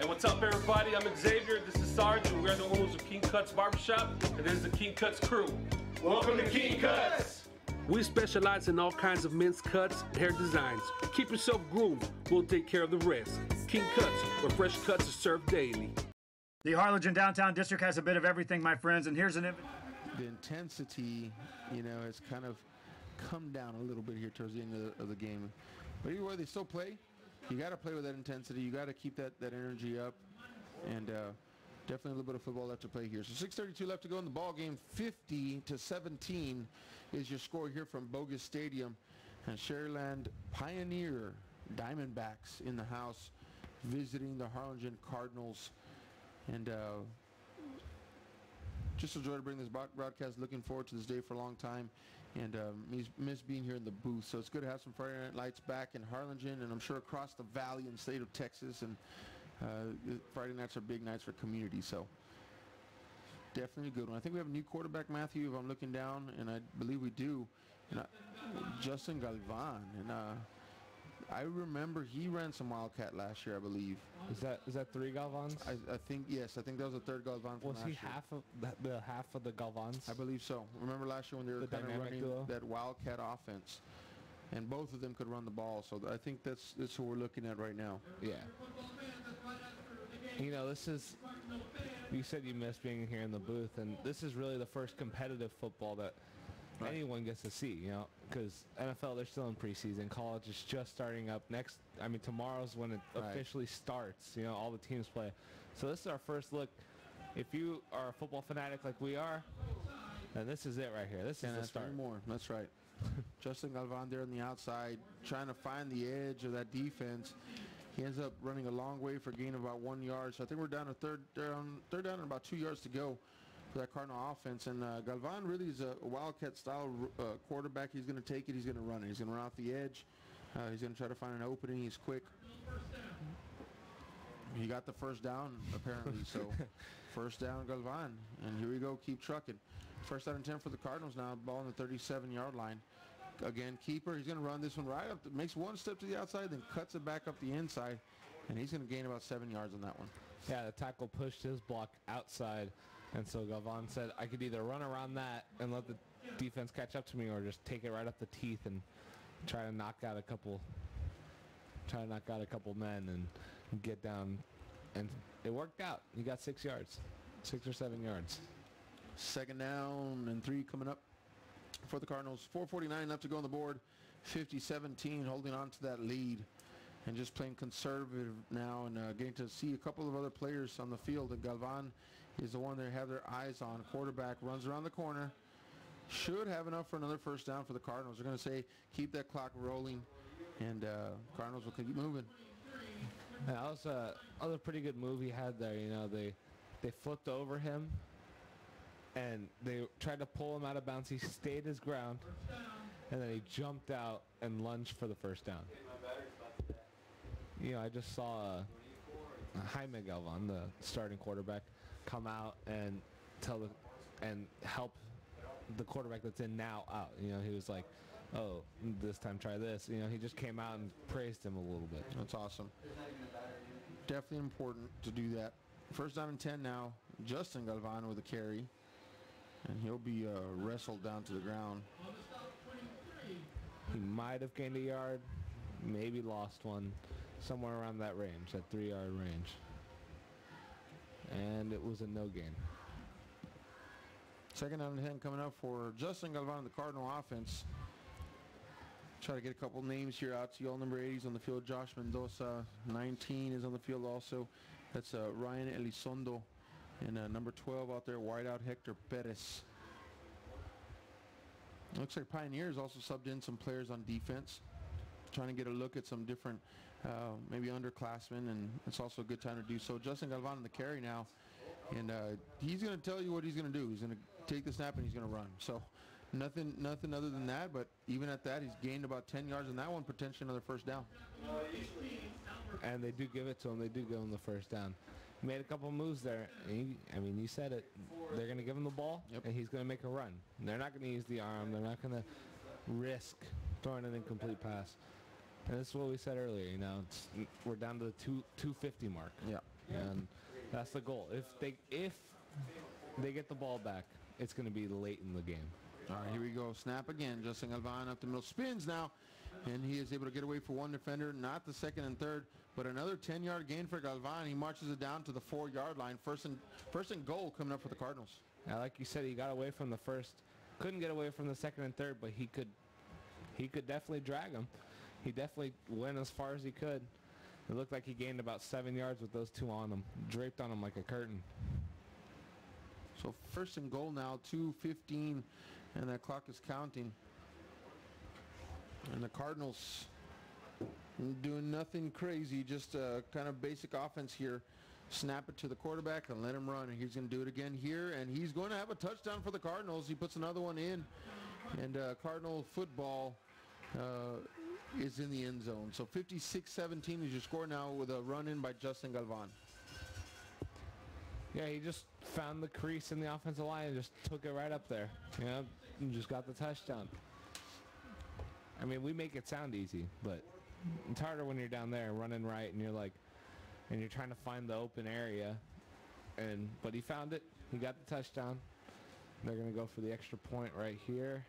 What's up, everybody? I'm Xavier. This is Sarge, and we're the owners of King Cuts Barbershop, and this is the King Cuts crew. Welcome to King Cuts! We specialize in all kinds of men's cuts and hair designs. Keep yourself groomed. We'll take care of the rest. King Cuts, where fresh cuts are served daily. The Harlingen Downtown District has a bit of everything, my friends, and here's an... The intensity, has kind of come down a little bit here towards the end of the game. But either way, they still play. You got to play with that intensity. You got to keep that energy up, and definitely a little bit of football left to play here. So 6:32 left to go in the ball game. 50-17 is your score here from Bogus Stadium, and Sharyland Pioneer Diamondbacks in the house visiting the Harlingen Cardinals, and just a joy to bring this broadcast. Looking forward to this day for a long time. And miss being here in the booth. So it's good to have some Friday Night Lights back in Harlingen, and I'm sure across the valley and state of Texas. And Friday nights are big nights for community. So definitely a good one. I think we have a new quarterback, Matthew, if I'm looking down, and I believe we do. And Justin Galvan. And I remember he ran some Wildcat last year, I believe. Is that 3 Galvans? I think, yes. I think that was the 3rd Galvan from last year. Was he half of the Galvans? I believe so. Remember last year when they were kind of running that Wildcat offense. and both of them could run the ball. So I think that's what we're looking at right now. Yeah. You know, this is, you said you missed being here in the booth, and this is really the first competitive football that anyone gets to see, you know, because NFL, they're still in preseason. College is just starting up. Tomorrow's when it officially starts, you know, all the teams play. So this is our first look. If you are a football fanatic like we are, then this is it right here. This is the start. More. That's right. Justin Galvan there on the outside, trying to find the edge of that defense. He ends up running a long way for a gain of about 1 yard. So I think we're down to third down and about 2 yards to go for that Cardinal offense. And Galvan really is a Wildcat-style quarterback. He's going to take it. He's going to run it. He's going to run off the edge. He's going to try to find an opening. He's quick. He got the first down, apparently. So first down, Galvan. And here we go. Keep trucking. First down and 10 for the Cardinals now. Ball on the 37-yard line. Again, keeper. He's going to run this one right up. Makes one step to the outside, then cuts it back up the inside. And he's going to gain about 7 yards on that one. Yeah, the tackle pushed his block outside. And so Galvan said, I could either run around that and let the defense catch up to me or just take it right up the teeth and try to knock out a couple men and get down. And it worked out. He got 6 yards, 6 or 7 yards. Second down and 3 coming up for the Cardinals. 4:49 left to go on the board. 50-17, holding on to that lead and just playing conservative now and getting to see a couple of other players on the field. And Galvan is the one they have their eyes on. Quarterback runs around the corner. Should have enough for another first down for the Cardinals. They're going to say keep that clock rolling, and Cardinals will keep moving. That was another pretty good move he had there. You know, they flipped over him, and they tried to pull him out of bounds. He stayed his ground, and then he jumped out and lunged for the first down. You know, I just saw Jaime Galvan, the starting quarterback, come out and help the quarterback that's in now out. You know, he was like, oh, this time try this. You know, he just came out and praised him a little bit. That's awesome. Definitely important to do that. First down and 10 now. Justin Galvan with a carry. And he'll be wrestled down to the ground. He might have gained a yard, maybe lost one, somewhere around that range, that 3-yard range. And it was a no gain. Second down and 10 coming up for Justin Galvan and the Cardinal offense. Try to get a couple names here out to you all. Number 80 is on the field. Josh Mendoza. 19 is on the field also. That's Ryan Elizondo. And number 12 out there, wideout Hector Perez. Looks like Pioneers also subbed in some players on defense. Trying to get a look at some different, maybe underclassmen, and it's also a good time to do so. Justin Galvan on the carry now. And he's going to tell you what he's going to do. He's going to take the snap and he's going to run. So nothing other than that, but even at that, he's gained about 10 yards on that one, potentially another first down. And they do give it to him. They do give him the first down. He made a couple moves there. I mean, you said it. They're going to give him the ball, and he's going to make a run. And they're not going to use the arm. They're not going to risk throwing an incomplete pass. And this is what we said earlier. You know, we're down to the 250 mark. Yeah. And that's the goal. If they get the ball back, it's going to be late in the game. All right, here we go. Snap again. Justin Galvan up the middle. Spins now. And he is able to get away for one defender. Not the second and third, but another 10-yard gain for Galvan. He marches it down to the 4-yard line. First and goal coming up for the Cardinals. Yeah, like you said, he got away from the first. Couldn't get away from the second and third, but he could definitely drag him. He definitely went as far as he could. It looked like he gained about 7 yards with those two on him, draped on him like a curtain. So first and goal now, 2:15, and that clock is counting. And the Cardinals doing nothing crazy, just kind of basic offense here. Snap it to the quarterback and let him run. And he's going to do it again here, and he's going to have a touchdown for the Cardinals. He puts another one in, and Cardinal football is in the end zone. So 56-17 is your score now with a run in by Justin Galvan. Yeah, he just found the crease in the offensive line and just took it right up there. You know, and just got the touchdown. I mean, we make it sound easy, but it's harder when you're down there running right and you're trying to find the open area. But he found it. He got the touchdown. They're going to go for the extra point right here.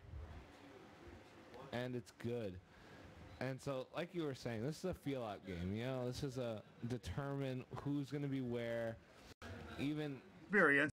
And it's good. And so, like you were saying, this is a feel-out game. You know, this is a determine who's going to be where. Even experience,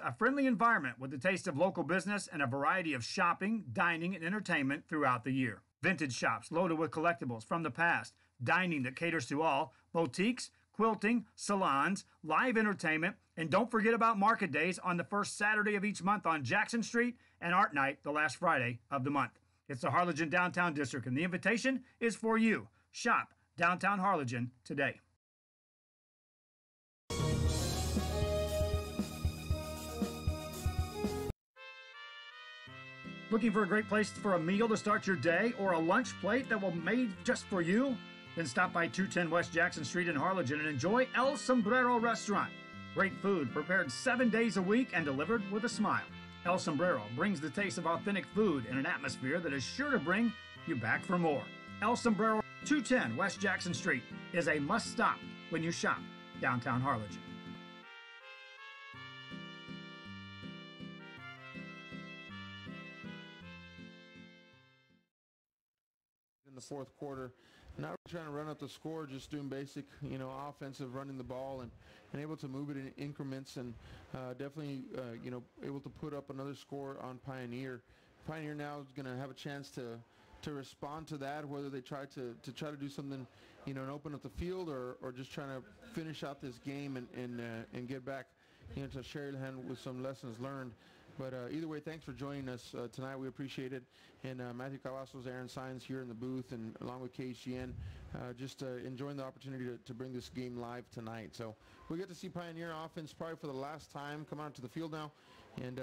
a friendly environment with the taste of local business and a variety of shopping, dining, and entertainment throughout the year. Vintage shops loaded with collectibles from the past, dining that caters to all, boutiques, quilting, salons, live entertainment, and don't forget about market days on the first Saturday of each month on Jackson Street and Art Night the last Friday of the month. It's the Harlingen Downtown District, and the invitation is for you. Shop Downtown Harlingen today. Looking for a great place for a meal to start your day or a lunch plate that will be made just for you? Then stop by 210 West Jackson Street in Harlingen and enjoy El Sombrero Restaurant. Great food prepared 7 days a week and delivered with a smile. El Sombrero brings the taste of authentic food in an atmosphere that is sure to bring you back for more. El Sombrero, 210 West Jackson Street, is a must-stop when you shop downtown Harlingen. In the fourth quarter, not trying to run up the score, just doing basic, offensive, running the ball and able to move it in increments, and definitely, able to put up another score on Pioneer. Pioneer now is going to have a chance to respond to that, whether they try to do something, and open up the field, or just trying to finish out this game and get back, to Sharyland with some lessons learned. But either way, thanks for joining us tonight. We appreciate it. And Matthew Cavazos, Aaron Sines here in the booth, and along with KHGN, just enjoying the opportunity to bring this game live tonight. So we get to see Pioneer offense probably for the last time come out to the field now, and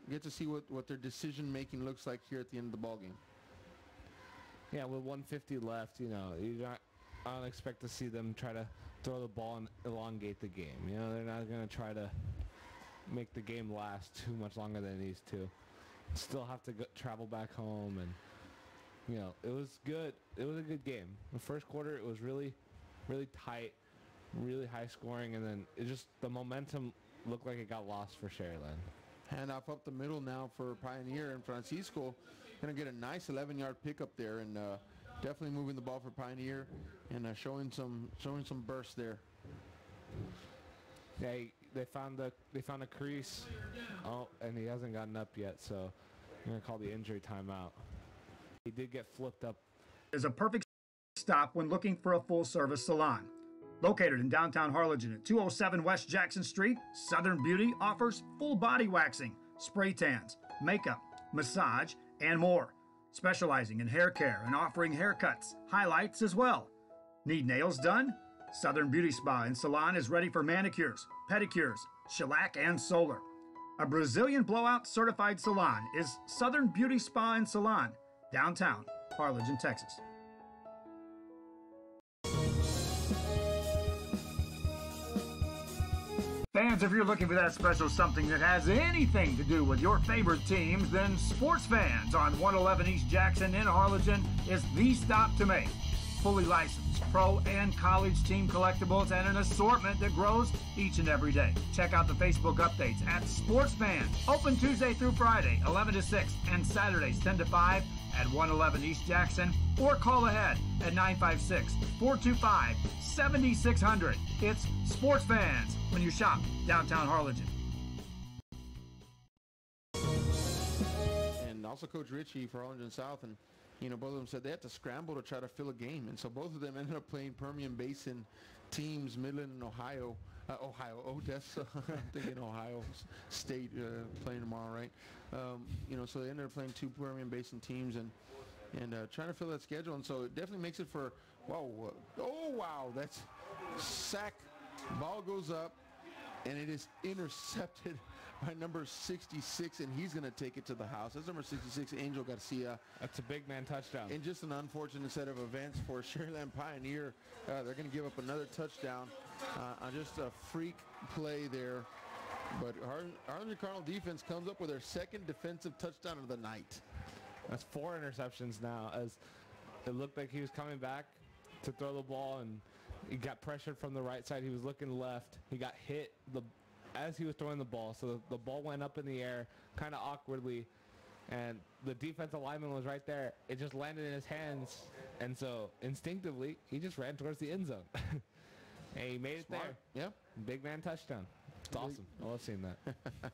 get to see what their decision-making looks like here at the end of the ball game. Yeah, with 150 left, I don't expect to see them try to throw the ball and elongate the game. They're not going to try to make the game last too much longer than it needs to. Still have to travel back home, and it was good. It was a good game. The first quarter, it was really, really tight, really high scoring, and then the momentum looked like it got lost for Sharyland. Hand off up the middle now for Pioneer, and Francisco going to get a nice 11-yard pickup there, and definitely moving the ball for Pioneer, and showing some burst there. Yeah, they found a crease. Oh, and he hasn't gotten up yet, so I'm going to call the injury timeout. He did get flipped up. Is a perfect stop when looking for a full-service salon. Located in downtown Harlingen at 207 West Jackson Street, Southern Beauty offers full body waxing, spray tans, makeup, massage, and more. Specializing in hair care and offering haircuts, highlights as well. Need nails done? Southern Beauty Spa and Salon is ready for manicures, pedicures, shellac, and solar. A Brazilian blowout certified salon is Southern Beauty Spa and Salon, downtown Harlingen, Texas. Fans, if you're looking for that special something that has anything to do with your favorite teams, then Sports Fans on 111 East Jackson in Harlingen is the stop to make. Fully licensed pro and college team collectibles and an assortment that grows each and every day. Check out the Facebook updates at Sports Fans. Open Tuesday through Friday, 11 to 6, and Saturdays, 10 to 5 at 111 East Jackson, or call ahead at 956-425-7600. It's Sports Fans when you shop downtown Harlingen. And also Coach Ritchie for Harlingen South, and both of them said they had to scramble to try to fill a game, and so both of them ended up playing Permian Basin teams, Midland and Odessa. I'm thinking Ohio State playing tomorrow, right? So they ended up playing two Permian Basin teams and trying to fill that schedule, and so it definitely makes it for wow, that's sack. Ball goes up, and it is intercepted by number 66, and he's going to take it to the house. That's number 66, Angel Garcia. That's a big man touchdown. And just an unfortunate set of events for Sharyland Pioneer. They're going to give up another touchdown on just a freak play there. But Harlingen Cardinal defense comes up with their second defensive touchdown of the night. That's 4 interceptions now, as it looked like he was coming back to throw the ball, and he got pressured from the right side. He was looking left. He got hit as he was throwing the ball. So the ball went up in the air kind of awkwardly, and the defensive lineman was right there. It just landed in his hands, and so instinctively, he just ran towards the end zone. And he made it there. Yep. Big man touchdown. It's awesome. I love seeing that.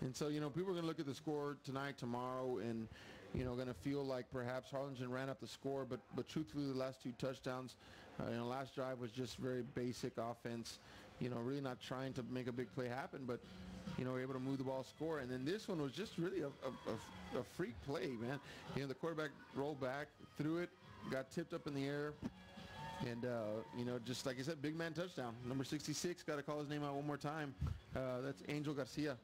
And so, people are going to look at the score tonight, tomorrow, and, going to feel like perhaps Harlingen ran up the score, but truthfully, the last 2 touchdowns, last drive was just very basic offense, really not trying to make a big play happen, but, we're able to move the ball, score. And then this one was just really a freak play, man. The quarterback rolled back, threw it, got tipped up in the air. And, just like I said, big man touchdown. Number 66, got to call his name out one more time. That's Angel Garcia.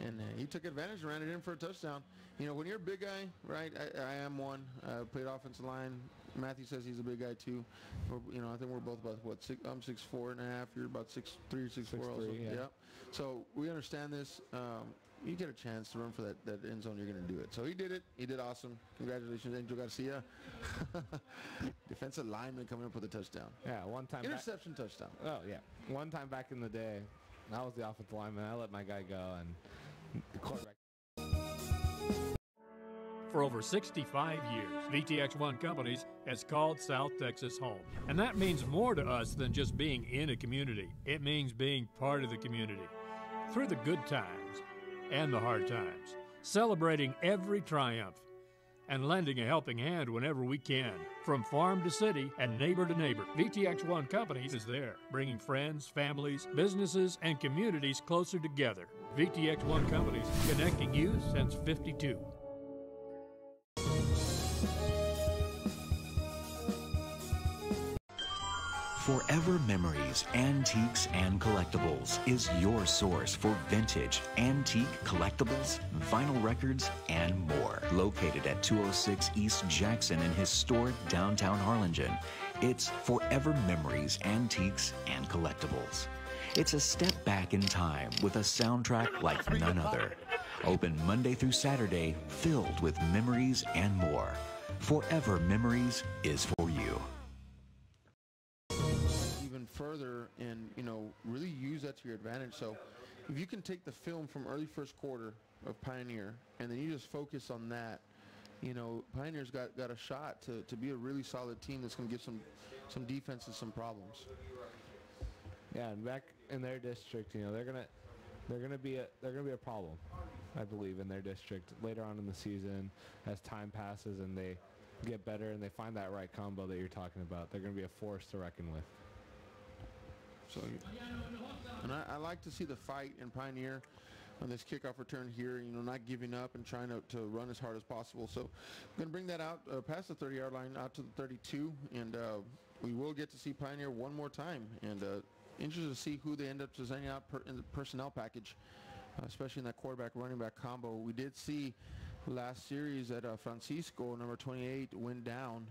And he took advantage and ran it in for a touchdown. When you're a big guy, right, I am one. Played offensive line. Matthew says he's a big guy, too. I think we're both about, I'm 6'4" and a half. You're about 6'3" or 6'4". 6'3", yeah. So we understand this. You get a chance to run for that end zone, you're going to do it. So he did it. He did awesome. Congratulations, Angel Garcia. Defensive lineman coming up with a touchdown. Yeah, one time. Interception touchdown. Oh, yeah. One time back in the day, I was the offensive lineman. I let my guy go, and the quarterback. For over 65 years, VTX1 Companies has called South Texas home. And that means more to us than just being in a community. It means being part of the community. Through the good times and the hard times, celebrating every triumph, and lending a helping hand whenever we can. From farm to city and neighbor to neighbor, VTX1 Companies is there, bringing friends, families, businesses, and communities closer together. VTX1 Companies, connecting you since '52. Forever Memories, Antiques, and Collectibles is your source for vintage, antique collectibles, vinyl records, and more. Located at 206 East Jackson in historic downtown Harlingen, it's Forever Memories, Antiques, and Collectibles. It's a step back in time with a soundtrack like none other. Open Monday through Saturday, filled with memories and more. Forever Memories is for you. Further and really use that to your advantage. So if you can take the film from early first quarter of Pioneer and then you just focus on that, Pioneer's got a shot to be a really solid team that's going to give some defenses some problems. Yeah, and back in their district, they're gonna be a problem, I believe, in their district later on in the season as time passes and they get better and they find that right combo that you're talking about. They're going to be a force to reckon with. So, and I like to see the fight in Pioneer on this kickoff return here, not giving up and trying to run as hard as possible. So I'm going to bring that out past the 30-yard line out to the 32, and we will get to see Pioneer one more time. And interested to see who they end up designing out in the personnel package, especially in that quarterback running back combo. We did see last series that Francisco, number 28, went down.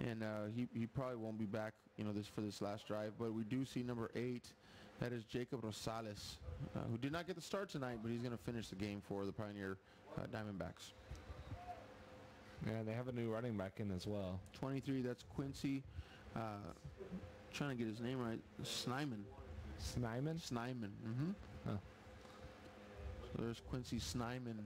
And he probably won't be back, for this last drive. But we do see number 8, that is Jacob Rosales, who did not get the start tonight, but he's going to finish the game for the Pioneer Diamondbacks. Yeah, they have a new running back in as well. 23, that's Quincy. Trying to get his name right. Snyman. Snyman? Snyman. Mm-hmm. Oh. So there's Quincy Snyman.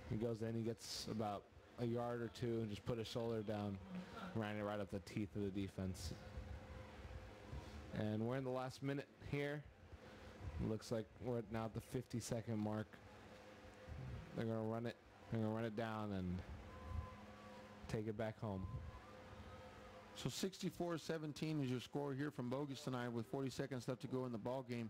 He goes in, he gets about a yard or two and just put his shoulder down, ran it right up the teeth of the defense. And we're in the last minute here. Looks like we're now at the 50-second mark. They're gonna run it. They're gonna run it down and take it back home. So 64-17 is your score here from Bogus tonight with 40 seconds left to go in the ball game.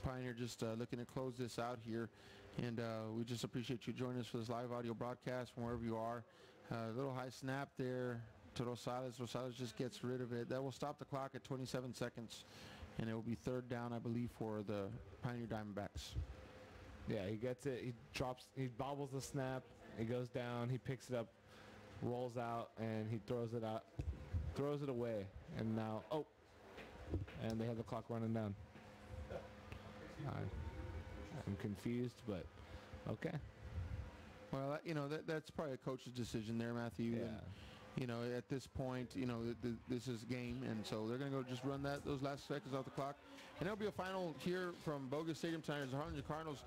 Pioneer just looking to close this out here. And we just appreciate you joining us for this live audio broadcast from wherever you are. A little high snap there to Rosales. Rosales just gets rid of it. That will stop the clock at 27 seconds. And it will be third down, I believe, for the Pioneer Diamondbacks. Yeah, he gets it. He drops. He bobbles the snap. He goes down. He picks it up, rolls out, and he throws it out. Throws it away. And now, and they have the clock running down. I'm confused, but okay. Well, that's probably a coach's decision there, Matthew. Yeah. you know, at this point, you know, this is game, and so they're going to go just run those last seconds off the clock. And there'll be a final here from Bogus Stadium tonight as the Harlingen Cardinals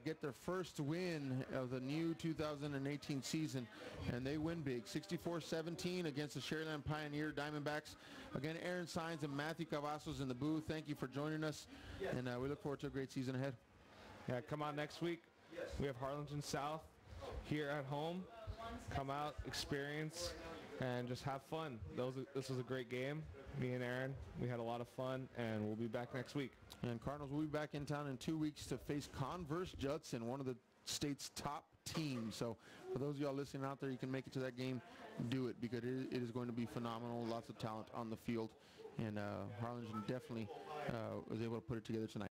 get their first win of the new 2018 season, and they win big, 64-17 against the Sharyland Pioneer Diamondbacks. Again, Aaron Sines and Matthew Cavazos in the booth. Thank you for joining us, and we look forward to a great season ahead. Yeah, come on next week. We have Harlingen South here at home. Come out, experience, and just have fun. This was a great game. Me and Aaron, we had a lot of fun, and we'll be back next week. And Cardinals will be back in town in 2 weeks to face Converse Judson, one of the state's top teams. So for those of y'all listening out there, you can make it to that game, do it, because it is going to be phenomenal. Lots of talent on the field, and Harlingen definitely was able to put it together tonight.